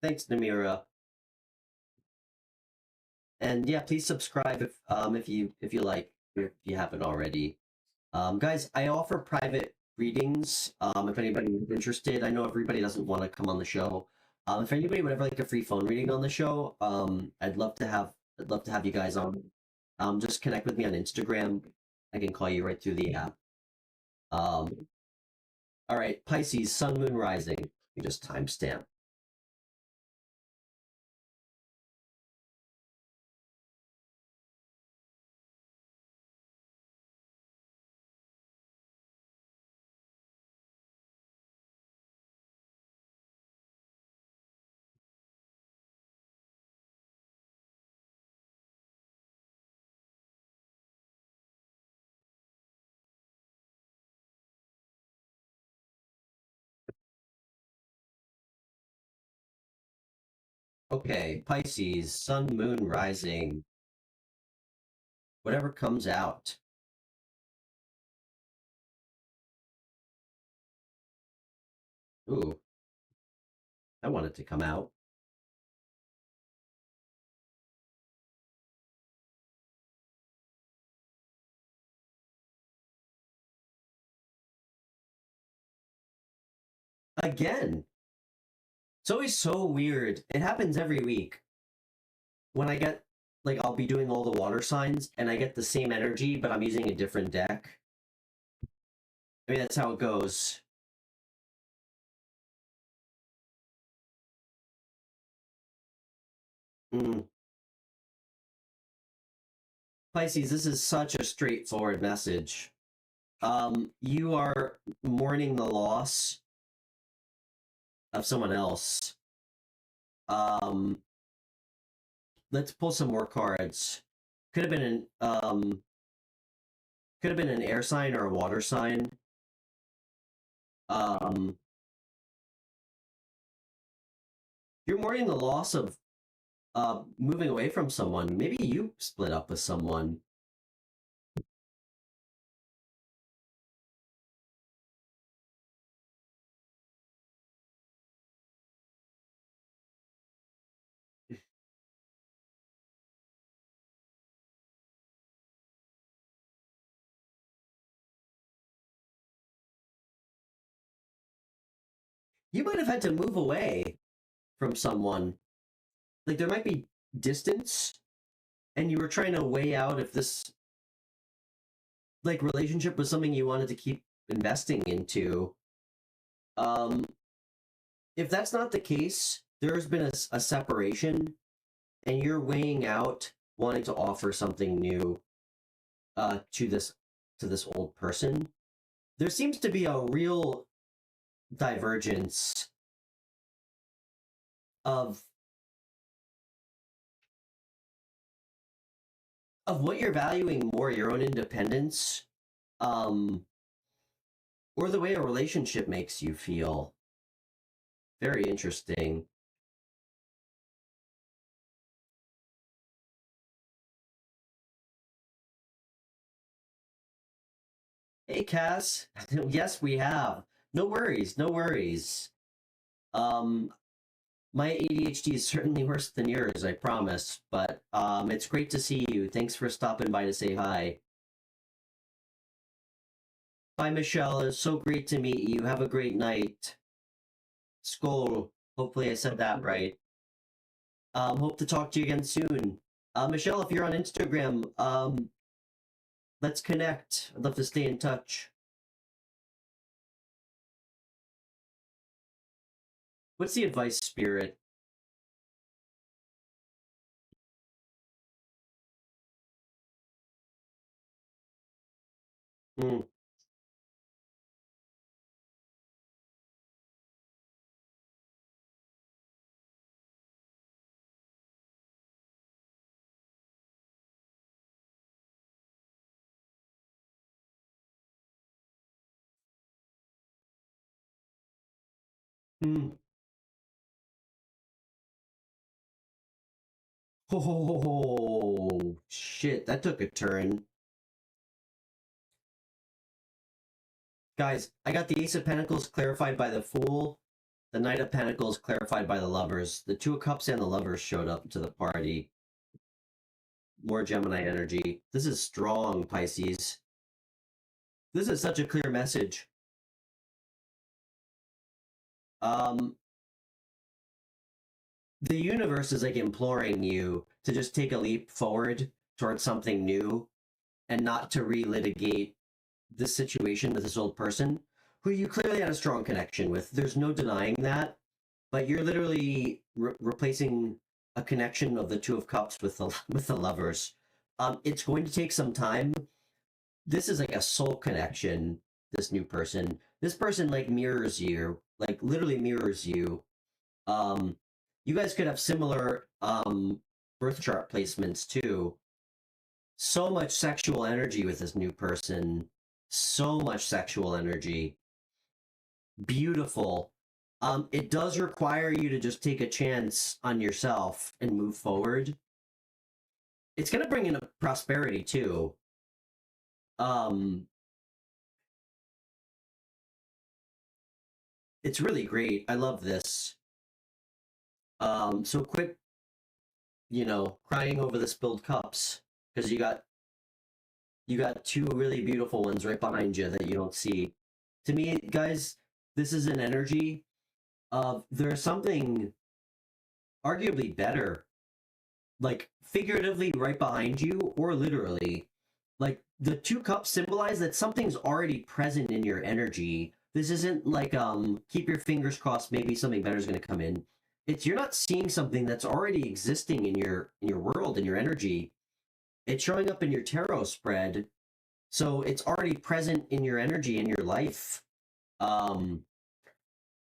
Thanks, Namira. And yeah, please subscribe if you like, if you haven't already. Guys, I offer private readings. If anybody is interested, I know everybody doesn't want to come on the show. If anybody would ever like a free phone reading on the show, I'd love to have you guys on. Just connect with me on Instagram. I can call you right through the app. All right, Pisces, Sun, Moon, Rising. You just timestamp. Okay, Pisces, Sun, Moon, Rising. Whatever comes out. Ooh, I want it to come out. Again. It's always so weird. It happens every week. When I get, like, I'll be doing all the water signs, and I get the same energy, but I'm using a different deck. I mean, that's how it goes. Pisces, this is such a straightforward message. You are mourning the loss of someone else. Let's pull some more cards. Could have been an air sign or a water sign. You're mourning the loss of moving away from someone. Maybe you split up with someone. You might have had to move away. from someone. Like, there might be distance, and you were trying to weigh out if this, like, relationship was something you wanted to keep investing into. If that's not the case, there's been a separation, and you're weighing out wanting to offer something new to this old person. There seems to be a real divergence of what you're valuing more, your own independence, or the way a relationship makes you feel. Very interesting. Hey, Cass. Yes, we have. No worries, no worries. My ADHD is certainly worse than yours, I promise. But it's great to see you. Thanks for stopping by to say hi. Bye, Michelle. It's so great to meet you. Have a great night. Skol. Hopefully I said that right. Hope to talk to you again soon. Michelle, if you're on Instagram, let's connect. I'd love to stay in touch. What's the advice, Spirit? Hmm. Hmm. Oh, shit, that took a turn. Guys, I got the Ace of Pentacles clarified by the Fool, the Knight of Pentacles clarified by the Lovers. The Two of Cups and the Lovers showed up to the party. More Gemini energy. This is strong, Pisces. This is such a clear message. The universe is like imploring you to just take a leap forward towards something new and not to relitigate this situation with this old person who you clearly had a strong connection with. There's no denying that, but you're literally replacing a connection of the Two of Cups with the Lovers. It's going to take some time. This is like a soul connection. This new person, this person like mirrors you, like literally mirrors you. You guys could have similar birth chart placements too. So much sexual energy with this new person. So much sexual energy. Beautiful. It does require you to just take a chance on yourself and move forward. It's going to bring in a prosperity too. It's really great. I love this. So quit, crying over the spilled cups, because you got two really beautiful ones right behind you that you don't see. To me, guys, this is an energy of there's something arguably better, like figuratively right behind you, or literally. Like the two cups symbolize that something's already present in your energy. This isn't like keep your fingers crossed, maybe something better is going to come in. It's you're not seeing something that's already existing in your world, in your energy. It's showing up in your tarot spread, so it's already present in your energy, in your life,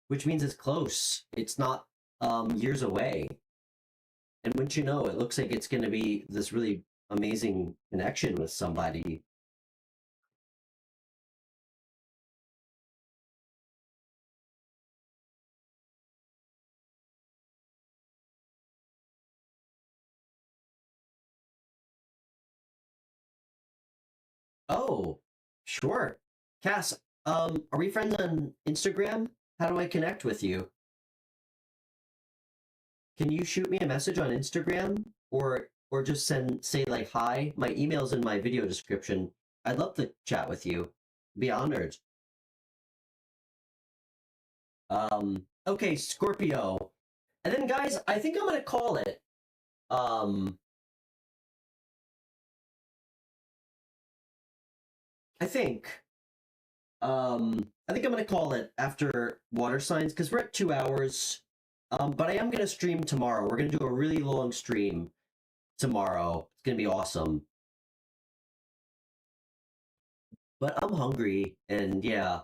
which means it's close. It's not years away. And wouldn't you know, it looks like it's going to be this really amazing connection with somebody. Oh, sure. Cass, are we friends on Instagram? How do I connect with you? Can you shoot me a message on Instagram, or just say like hi? My email's in my video description. I'd love to chat with you. Be honored. Okay, Scorpio. And then, guys, I think I'm going to call it. I think. I think I'm going to call it after water signs because we're at 2 hours. But I am going to stream tomorrow. We're going to do a really long stream tomorrow. It's going to be awesome. But I'm hungry, and yeah.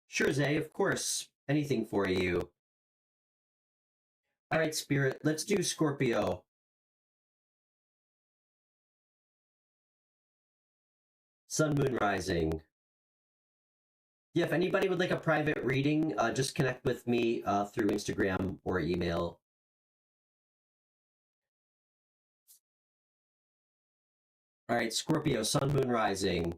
Sure, Zay, of course. Anything for you. All right, Spirit, let's do Scorpio. Sun, Moon, Rising. Yeah, if anybody would like a private reading, just connect with me through Instagram or email. All right, Scorpio, Sun, Moon, Rising.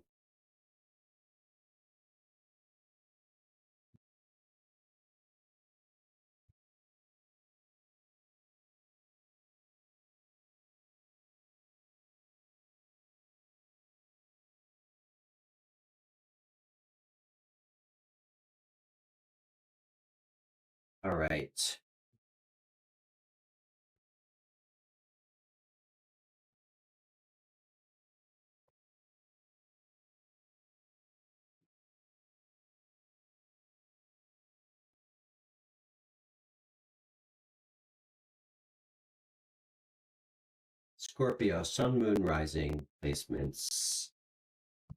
All right. Scorpio, Sun, Moon, Rising placements.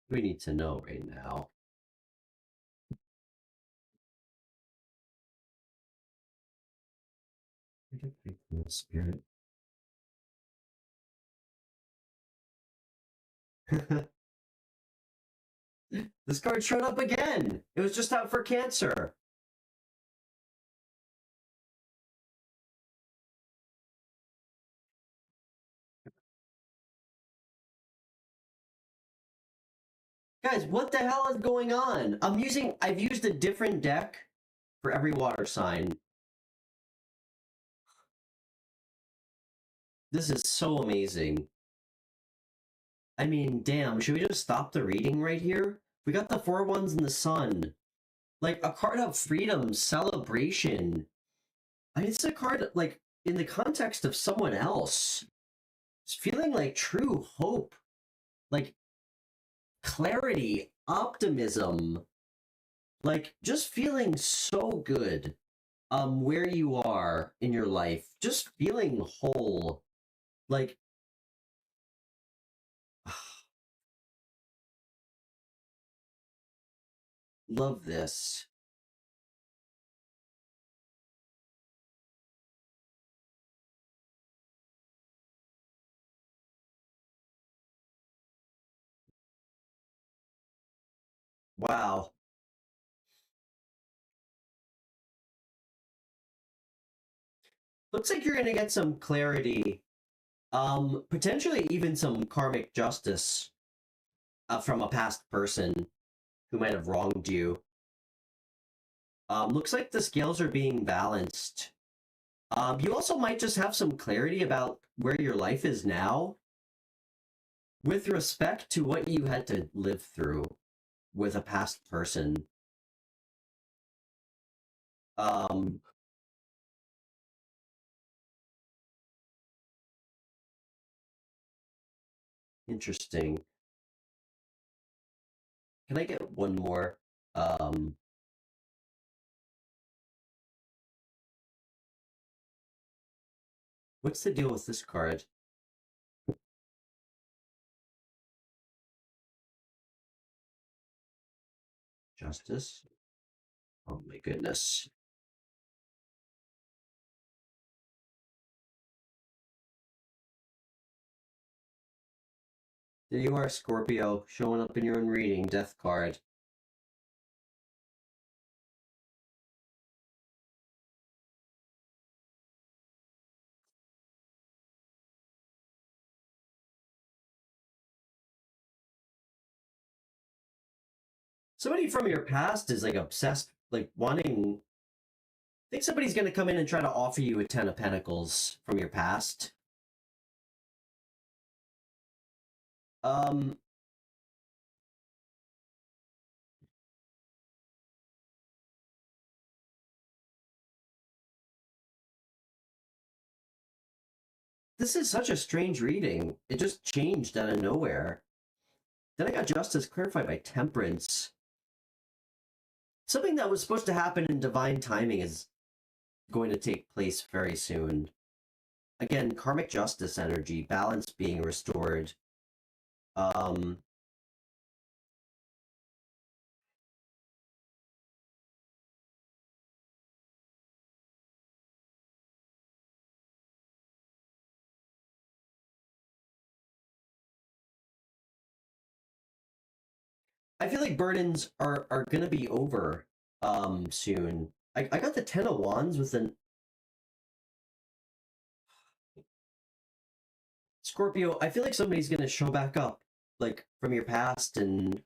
We need to know right now. Spirit. This card showed up again. It was just out for Cancer. Guys, what the hell is going on? I've used a different deck for every water sign. This is so amazing. I mean, damn, should we just stop the reading right here? We got the 4 ones in the sun. Like, a card of freedom, celebration. I mean, it's a card, like, in the context of someone else. It's feeling like true hope. Like, clarity, optimism. Like, just feeling so good. Where you are in your life. Just feeling whole. Like, love this. Wow. Looks like you're going to get some clarity. Potentially even some karmic justice from a past person who might have wronged you. Looks like the scales are being balanced. You also might just have some clarity about where your life is now with respect to what you had to live through with a past person. Interesting. Can I get one more? What's the deal with this card? Justice? Oh my goodness. There you are, Scorpio, showing up in your own reading, Death card. Somebody from your past is like obsessed, like wanting. I think somebody's going to come in and try to offer you a 10 of Pentacles from your past. Um, This is such a strange reading. It just changed out of nowhere. Then I got justice clarified by temperance. Something that was supposed to happen in divine timing is going to take place very soon. Again, karmic justice energy, balance being restored. I feel like burdens are gonna be over soon. I got the Ten of Wands with an Scorpio. I feel like somebody's gonna show back up, like from your past, and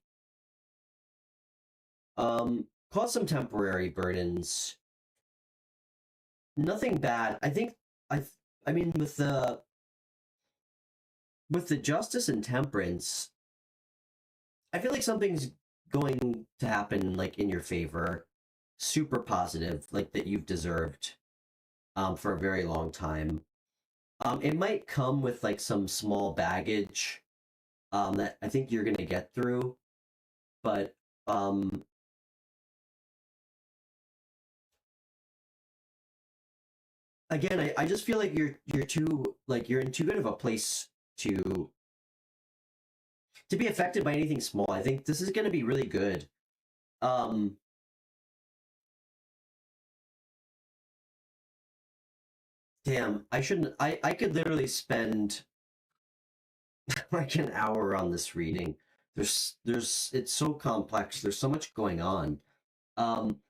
cause some temporary burdens. Nothing bad. I think I mean with the justice and temperance, I feel like something's going to happen like in your favor, super positive, like that you've deserved for a very long time. It might come with like some small baggage that I think you're gonna get through, but again, I just feel like you're too like you're in too good of a place to be affected by anything small. I think this is gonna be really good. Damn, I shouldn't. I could literally spend like an hour on this reading. It's so complex. There's so much going on. Um,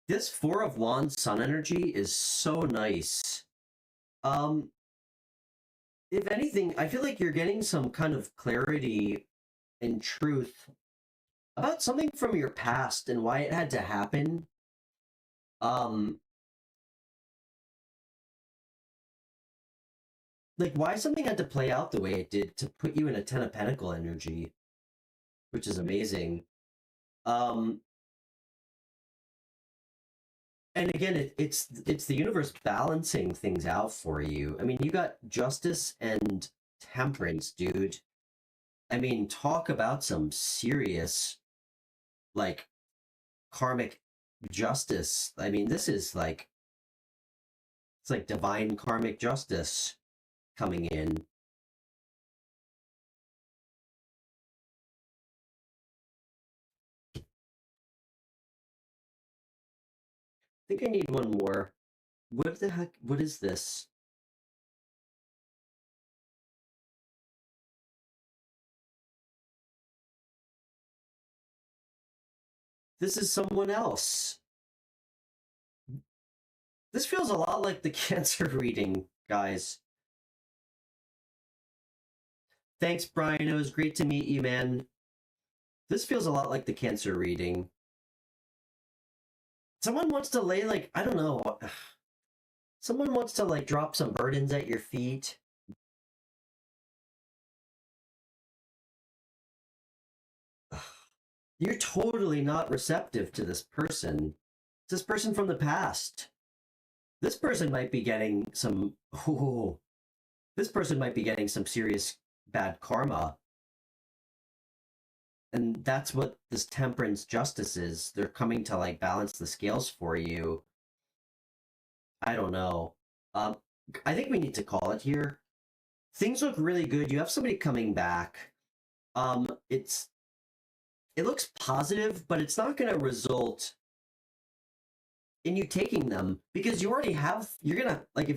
this Four of Wands sun energy is so nice. If anything, I feel like you're getting some kind of clarity and truth about something from your past and why it had to happen. Like why something had to play out the way it did to put you in a Ten of Pentacle energy, which is amazing. And again, it's the universe balancing things out for you. I mean, you got justice and temperance, dude. I mean, talk about some serious, like, karmic justice. I mean, this is like, it's like divine karmic justice coming in. I think I need one more. What the heck? What is this? This is someone else. This feels a lot like the Cancer reading, guys. Thanks, Brian. It was great to meet you, man. This feels a lot like the Cancer reading. Someone wants to lay, like, I don't know. Someone wants to, like, drop some burdens at your feet. You're totally not receptive to this person. It's this person from the past. This person might be getting some... Ooh, this person might be getting some serious bad karma. And that's what this temperance justice is. They're coming to, like, balance the scales for you. I don't know. I think we need to call it here. Things look really good. You have somebody coming back. It looks positive, but it's not going to result in you taking them because you already have, you're going to, like,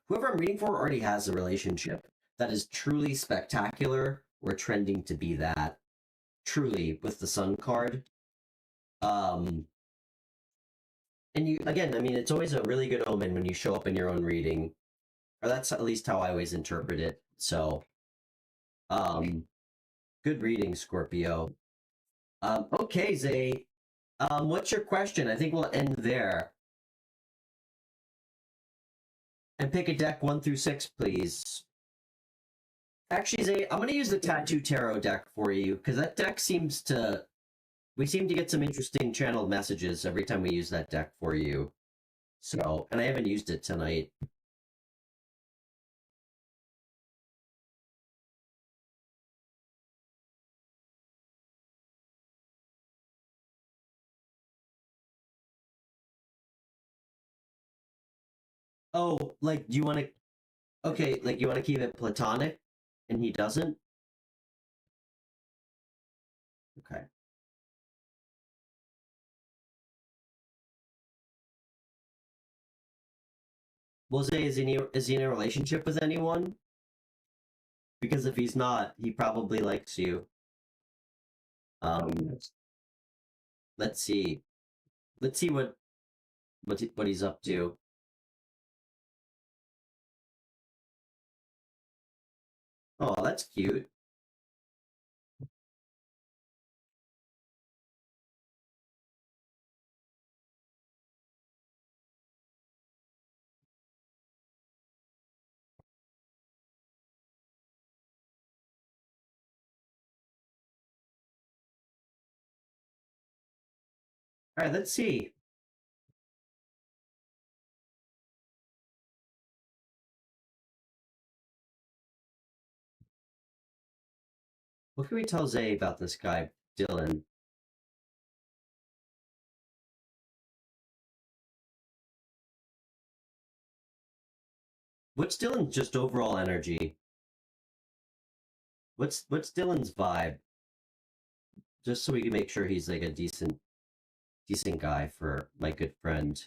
whoever I'm reading for already has a relationship that is truly spectacular or trending to be that. Truly, with the Sun card. And you, again, I mean, it's always a really good omen when you show up in your own reading. Or that's at least how I always interpret it. So, good reading, Scorpio. Okay, Zay. What's your question? I think we'll end there. And pick a deck 1 through 6, please. Actually, Zay, I'm going to use the Tattoo Tarot deck for you, because that deck seems to... We seem to get some interesting channeled messages every time we use that deck for you. So, and I haven't used it tonight. Oh, like, do you want to... Okay, like, you want to keep it platonic, and he doesn't? Okay. Well, say, is he in a relationship with anyone? Because if he's not, he probably likes you. Um, let's see. Let's see what he's up to. Oh, that's cute. All right, let's see. What can we tell Zay about this guy, Dylan? What's Dylan's just overall energy? What's Dylan's vibe? Just so we can make sure he's like a decent guy for my good friend,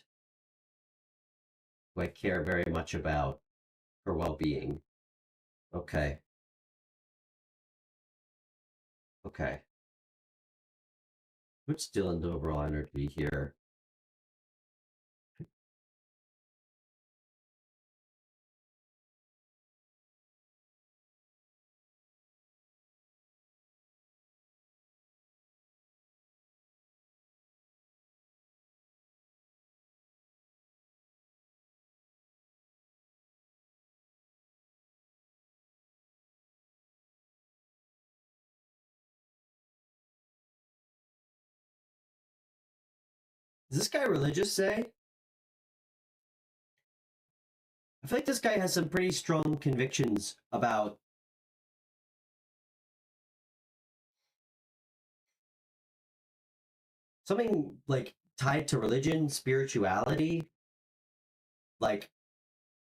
who I care very much about her well-being. Okay. Okay. What's Dylan's overall energy here? Is this guy religious, Zay? I feel like this guy has some pretty strong convictions about something like tied to religion, spirituality, like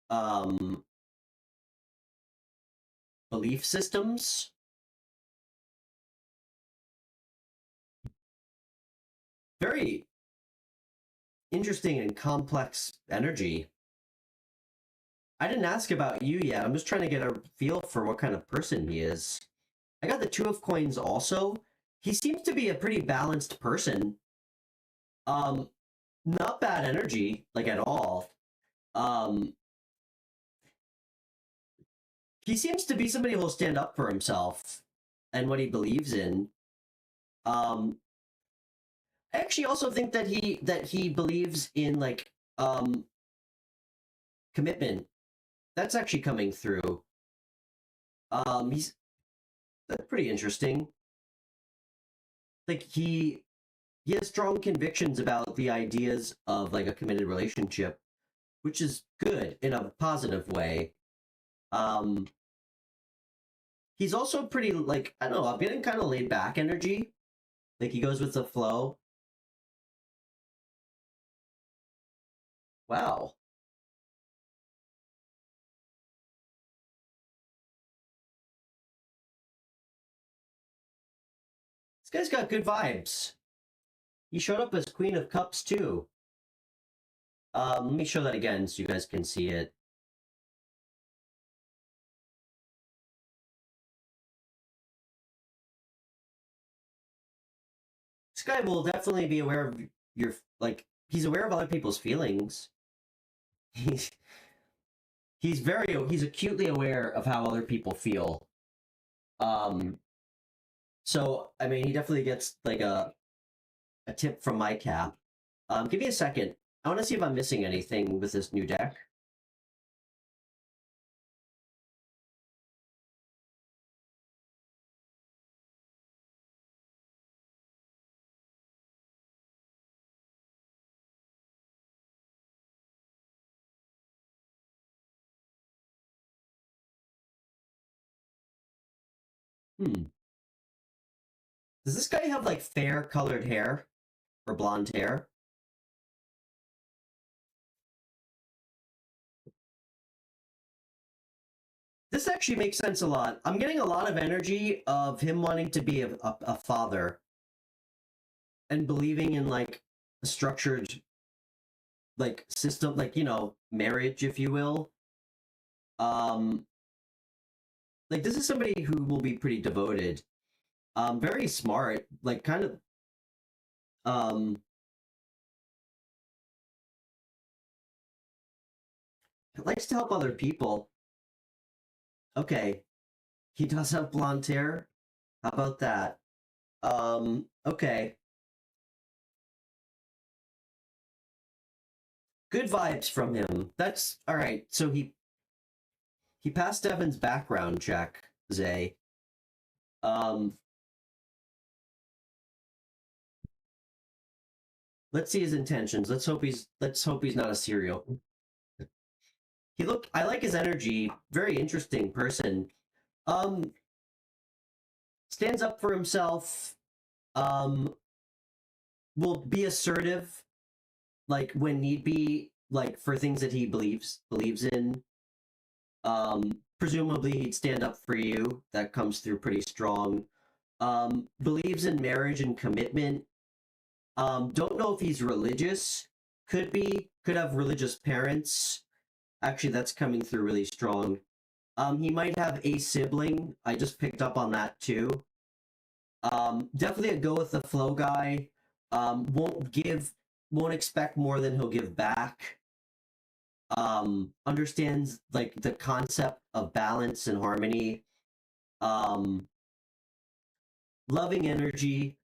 um belief systems. Very interesting and complex energy. I didn't ask about you yet. I'm just trying to get a feel for what kind of person he is. I got the Two of Coins also. He seems to be a pretty balanced person. Um, not bad energy, like at all. Um, he seems to be somebody who will stand up for himself and what he believes in. Um, I actually also think that he believes in like commitment. That's actually coming through. He's That's pretty interesting. Like he has strong convictions about the ideas of like a committed relationship, which is good in a positive way. Um, he's also pretty like I don't know. I'm getting kind of laid back energy. Like he goes with the flow. Wow, this guy's got good vibes. He showed up as Queen of Cups too. Let me show that again so you guys can see it. This guy will definitely be aware of your like. He's aware of other people's feelings. He's he's acutely aware of how other people feel. Um, so I mean, he definitely gets like a tip from my cap. Give me a second. I want to see if I'm missing anything with this new deck. Hmm. Does this guy have like fair colored hair or blonde hair? This actually makes sense a lot. I'm getting a lot of energy of him wanting to be a father and believing in like a structured like system, like, you know, marriage, if you will. Um, like this is somebody who will be pretty devoted, very smart, like kind of, um, likes to help other people. Okay, he does have blonde hair. How about that? Okay. Good vibes from him. That's all right. So he passed Evan's background check, Zay. Um, let's see his intentions. Let's hope he's not a serial. I like his energy. Very interesting person. Um, stands up for himself. Um, will be assertive, like when need be, like for things that he believes in. Presumably he'd stand up for you. That comes through pretty strong. Believes in marriage and commitment. Don't know if he's religious. Could have religious parents. Actually, that's coming through really strong. He might have a sibling. I just picked up on that too. Definitely a go with the flow guy. Won't expect more than he'll give back. Understands like the concept of balance and harmony. Loving energy.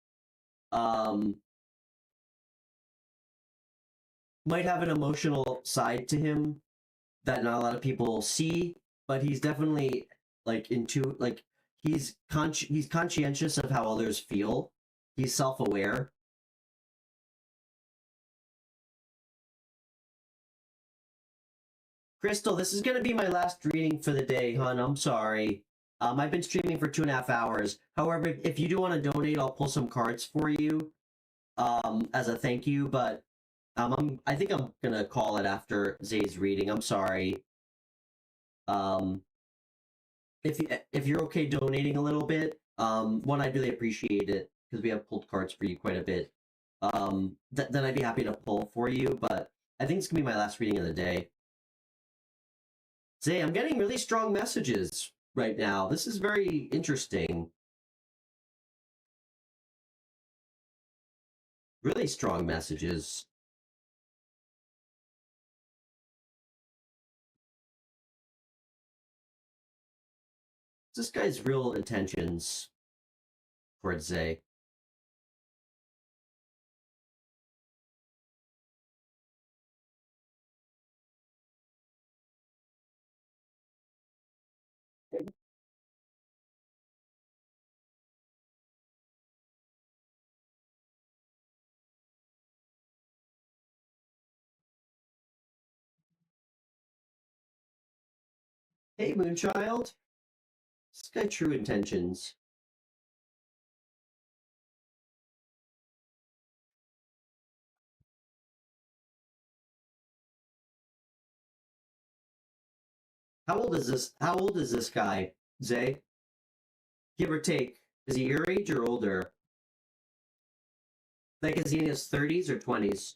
Might have an emotional side to him that not a lot of people see, but he's definitely like he's conscientious of how others feel. He's self-aware. Crystal, this is going to be my last reading for the day, hon. I'm sorry. I've been streaming for 2.5 hours. However, if you do want to donate, I'll pull some cards for you as a thank you. But I think I'm gonna call it after Zay's reading. I'm sorry. Um, if you're okay donating a little bit, one, I'd really appreciate it because we have pulled cards for you quite a bit. Then I'd be happy to pull for you. But I think it's gonna be my last reading of the day. Zay, I'm getting really strong messages right now. This is very interesting. Really strong messages. This guy's real intentions towards Zay. Hey, Moonchild. This guy true intentions. How old is this guy, Zay? Give or take. Is he your age or older? Like, is he in his 30s or 20s?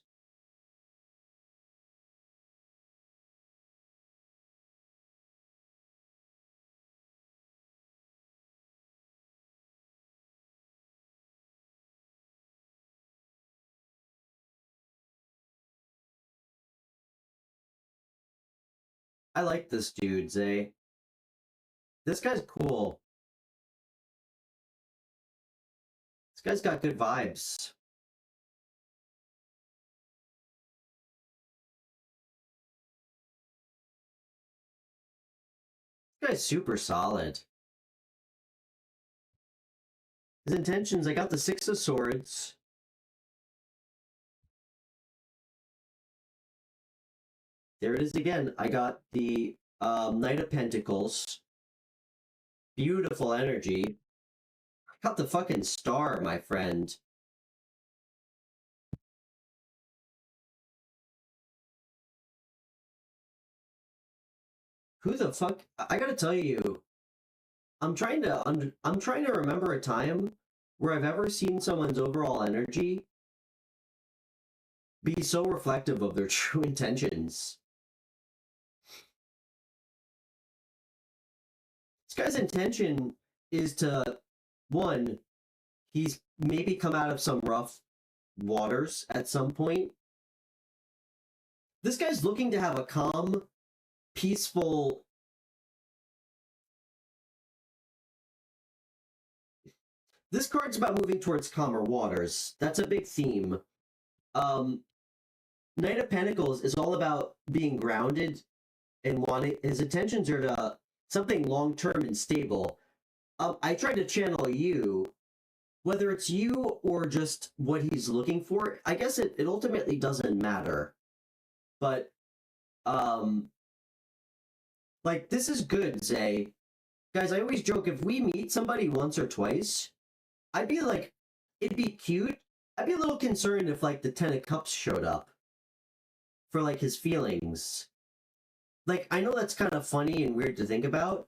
I like this dude, Zay. This guy's cool. This guy's got good vibes. This guy's super solid. His intentions, I got the Six of Swords. There it is again. I got the Knight of Pentacles. Beautiful energy. I got the fucking Star, my friend. Who the fuck? I gotta tell you, I'm trying to remember a time where I've ever seen someone's overall energy be so reflective of their true intentions. This guy's intention is to, one, he's maybe come out of some rough waters at some point. This guy's looking to have a calm, peaceful, this card's about moving towards calmer waters. That's a big theme. Knight of Pentacles is all about being grounded and wanting, his intentions are to something long-term and stable. I tried to channel you, whether it's you or just what he's looking for. I guess it ultimately doesn't matter. But, like, this is good, Zay. Guys, I always joke, if we meet somebody once or twice, I'd be like, it'd be cute. I'd be a little concerned if, like, the Ten of Cups showed up for, like, his feelings. Like, I know that's kind of funny and weird to think about.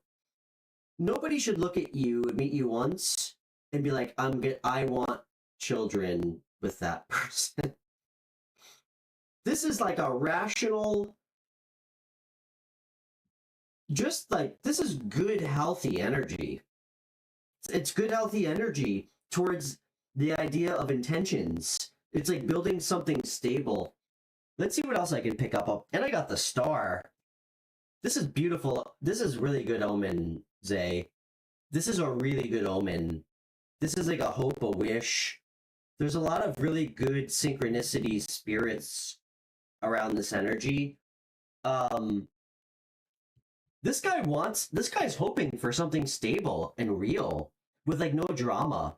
Nobody should look at you and meet you once and be like, I want children with that person. This is like a rational, just like, this is good, healthy energy. It's good, healthy energy towards the idea of intentions. It's like building something stable. Let's see what else I can pick up. And I got the Star. This is beautiful. This is really good omen, Zay. This is a really good omen. This is like a hope, a wish. There's a lot of really good synchronicity spirits around this energy. This guy's hoping for something stable and real with like no drama.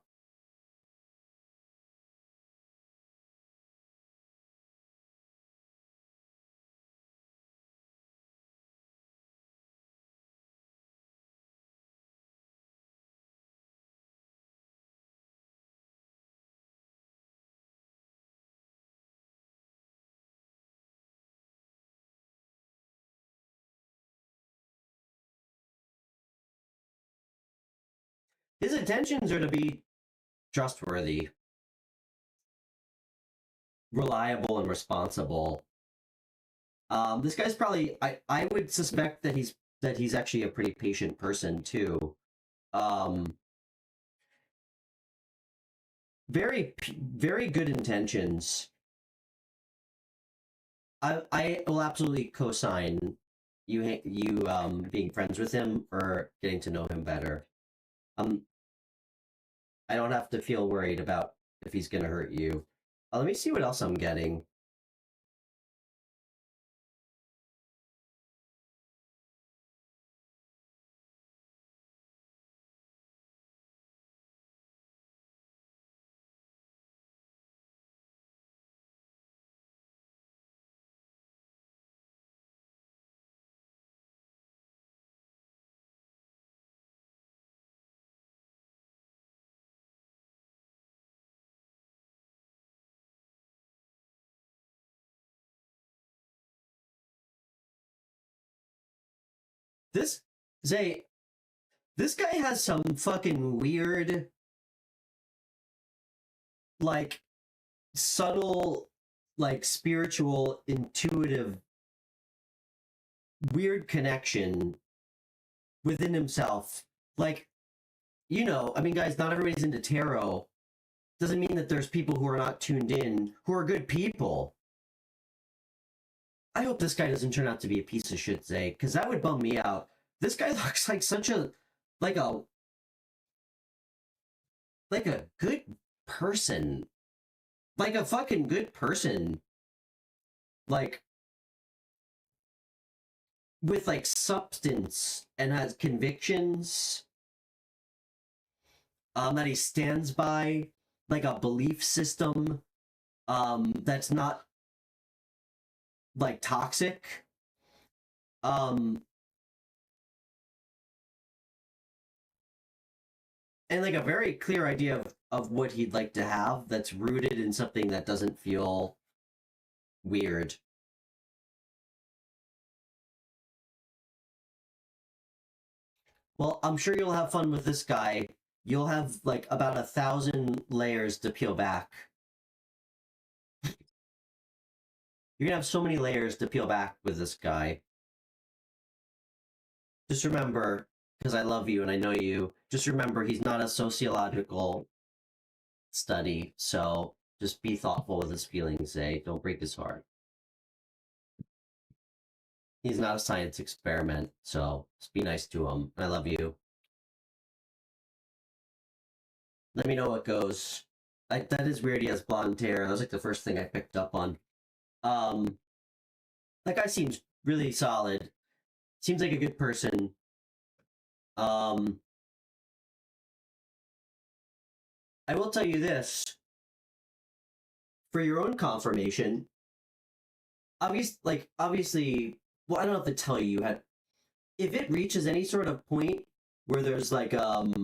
His intentions are to be trustworthy, reliable, and responsible. This guy's probably, I would suspect that he's actually a pretty patient person too. Very good intentions. I will absolutely co-sign you being friends with him or getting to know him better. I don't have to feel worried about if he's gonna hurt you. Let me see what else I'm getting. Zay, this guy has some fucking weird, like, subtle, like, spiritual, intuitive, weird connection within himself. Like, you know, I mean, guys, not everybody's into tarot. Doesn't mean that there's people who are not tuned in, who are good people. I hope this guy doesn't turn out to be a piece of shit, Zay, because that would bum me out. This guy looks like such a, like a good person. Like a fucking good person. Like, with like substance and has convictions that he stands by, like a belief system that's not like toxic. And like a very clear idea of what he'd like to have that's rooted in something that doesn't feel weird. Well, I'm sure you'll have fun with this guy. You'll have like about 1,000 layers to peel back. You're gonna have so many layers to peel back with this guy. Just remember, because I love you and I know you, just remember he's not a sociological study, so just be thoughtful with his feelings, eh? Don't break his heart. He's not a science experiment, so just be nice to him. I love you. Let me know how it goes. That is weird he has blonde hair. That was like the first thing I picked up on. That guy seems really solid. Seems like a good person. I will tell you this. For your own confirmation, obviously, well, I don't have to tell you, if it reaches any sort of point where there's like, where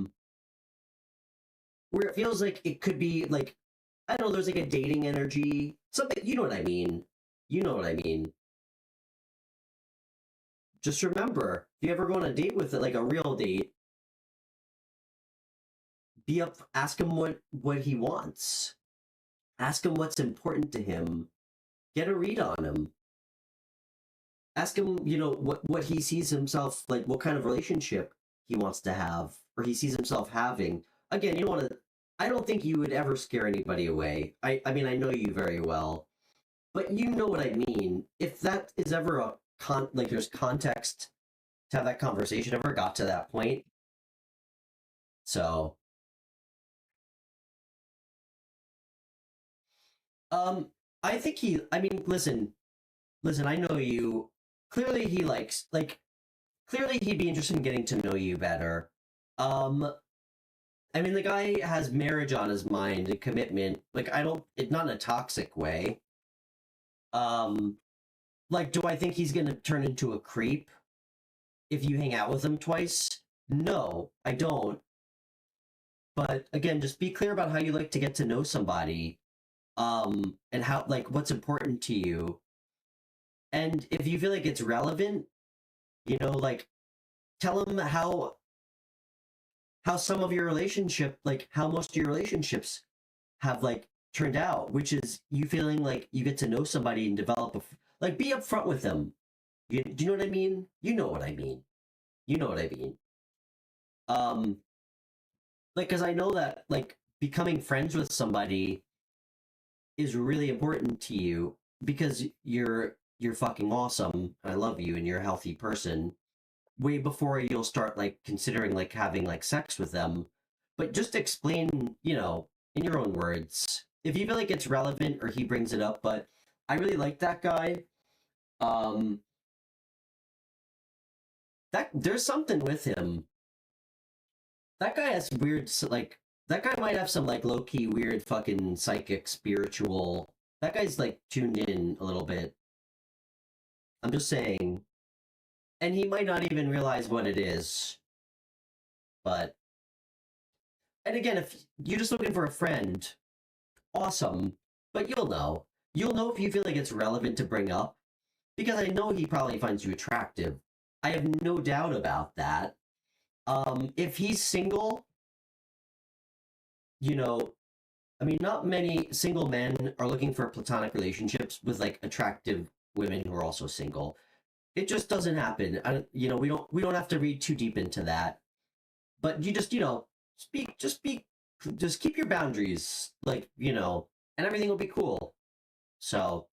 it feels like it could be like, I don't know, there's like a dating energy, something, you know what I mean? You know what I mean. Just remember, if you ever go on a date with it, like a real date, ask him what he wants. Ask him what's important to him. Get a read on him. Ask him, what he sees himself, like what kind of relationship he wants to have, or he sees himself having. Again, you don't want to, I don't think you would ever scare anybody away. I mean, I know you very well, but you know what I mean. If that is ever like there's context to have that conversation, ever got to that point. So, I think listen, I know you. Clearly clearly he'd be interested in getting to know you better. I mean, the guy has marriage on his mind and commitment. Like, it's not in a toxic way. Like, do I think he's gonna turn into a creep if you hang out with him twice? No, I don't. But again, just be clear about how you like to get to know somebody, and how, like, what's important to you. And if you feel like it's relevant, like, tell him how some of your relationship, like how most of your relationships have like turned out, which is you feeling like you get to know somebody and develop like be upfront with them. Do you know what I mean? You know what I mean. You know what I mean. Like, because I know that like becoming friends with somebody is really important to you because you're fucking awesome. I love you and you're a healthy person. Way before you'll start like considering like having like sex with them. But just explain, in your own words. If you feel like it's relevant or he brings it up, but I really like that guy. That there's something with him. That guy has weird, like, that guy might have some like low-key weird fucking psychic spiritual. That guy's like tuned in a little bit. I'm just saying. And he might not even realize what it is. But, and again, if you're just looking for a friend, awesome. But you'll know. You'll know if you feel like it's relevant to bring up. Because I know he probably finds you attractive. I have no doubt about that. If he's single, I mean, not many single men are looking for platonic relationships with like attractive women who are also single. It just doesn't happen. We don't have to read too deep into that. But you just, just keep your boundaries, like, and everything will be cool. So,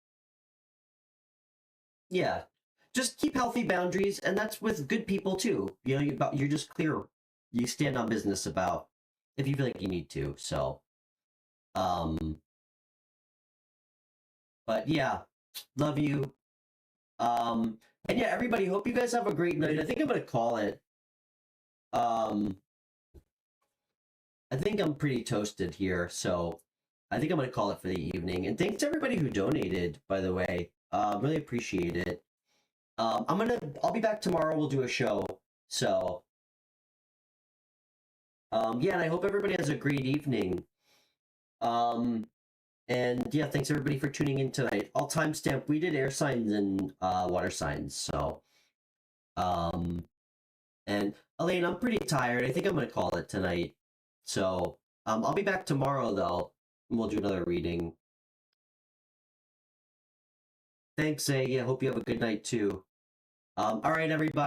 yeah, just keep healthy boundaries, and that's with good people too. You're just clear. You stand on business about if you feel like you need to. So, but yeah, love you. And yeah, everybody, hope you guys have a great night. I think I'm gonna call it. I think I'm pretty toasted here, so I think I'm gonna call it for the evening. And thanks to everybody who donated, by the way. Really appreciate it. I'll be back tomorrow. We'll do a show. So, yeah, and I hope everybody has a great evening. And yeah, thanks everybody for tuning in tonight. I'll timestamp. We did air signs and water signs, so And Elaine, I'm pretty tired. I think I'm gonna call it tonight. So I'll be back tomorrow though, and we'll do another reading. Thanks, Zay. I hope you have a good night too. All right, everybody.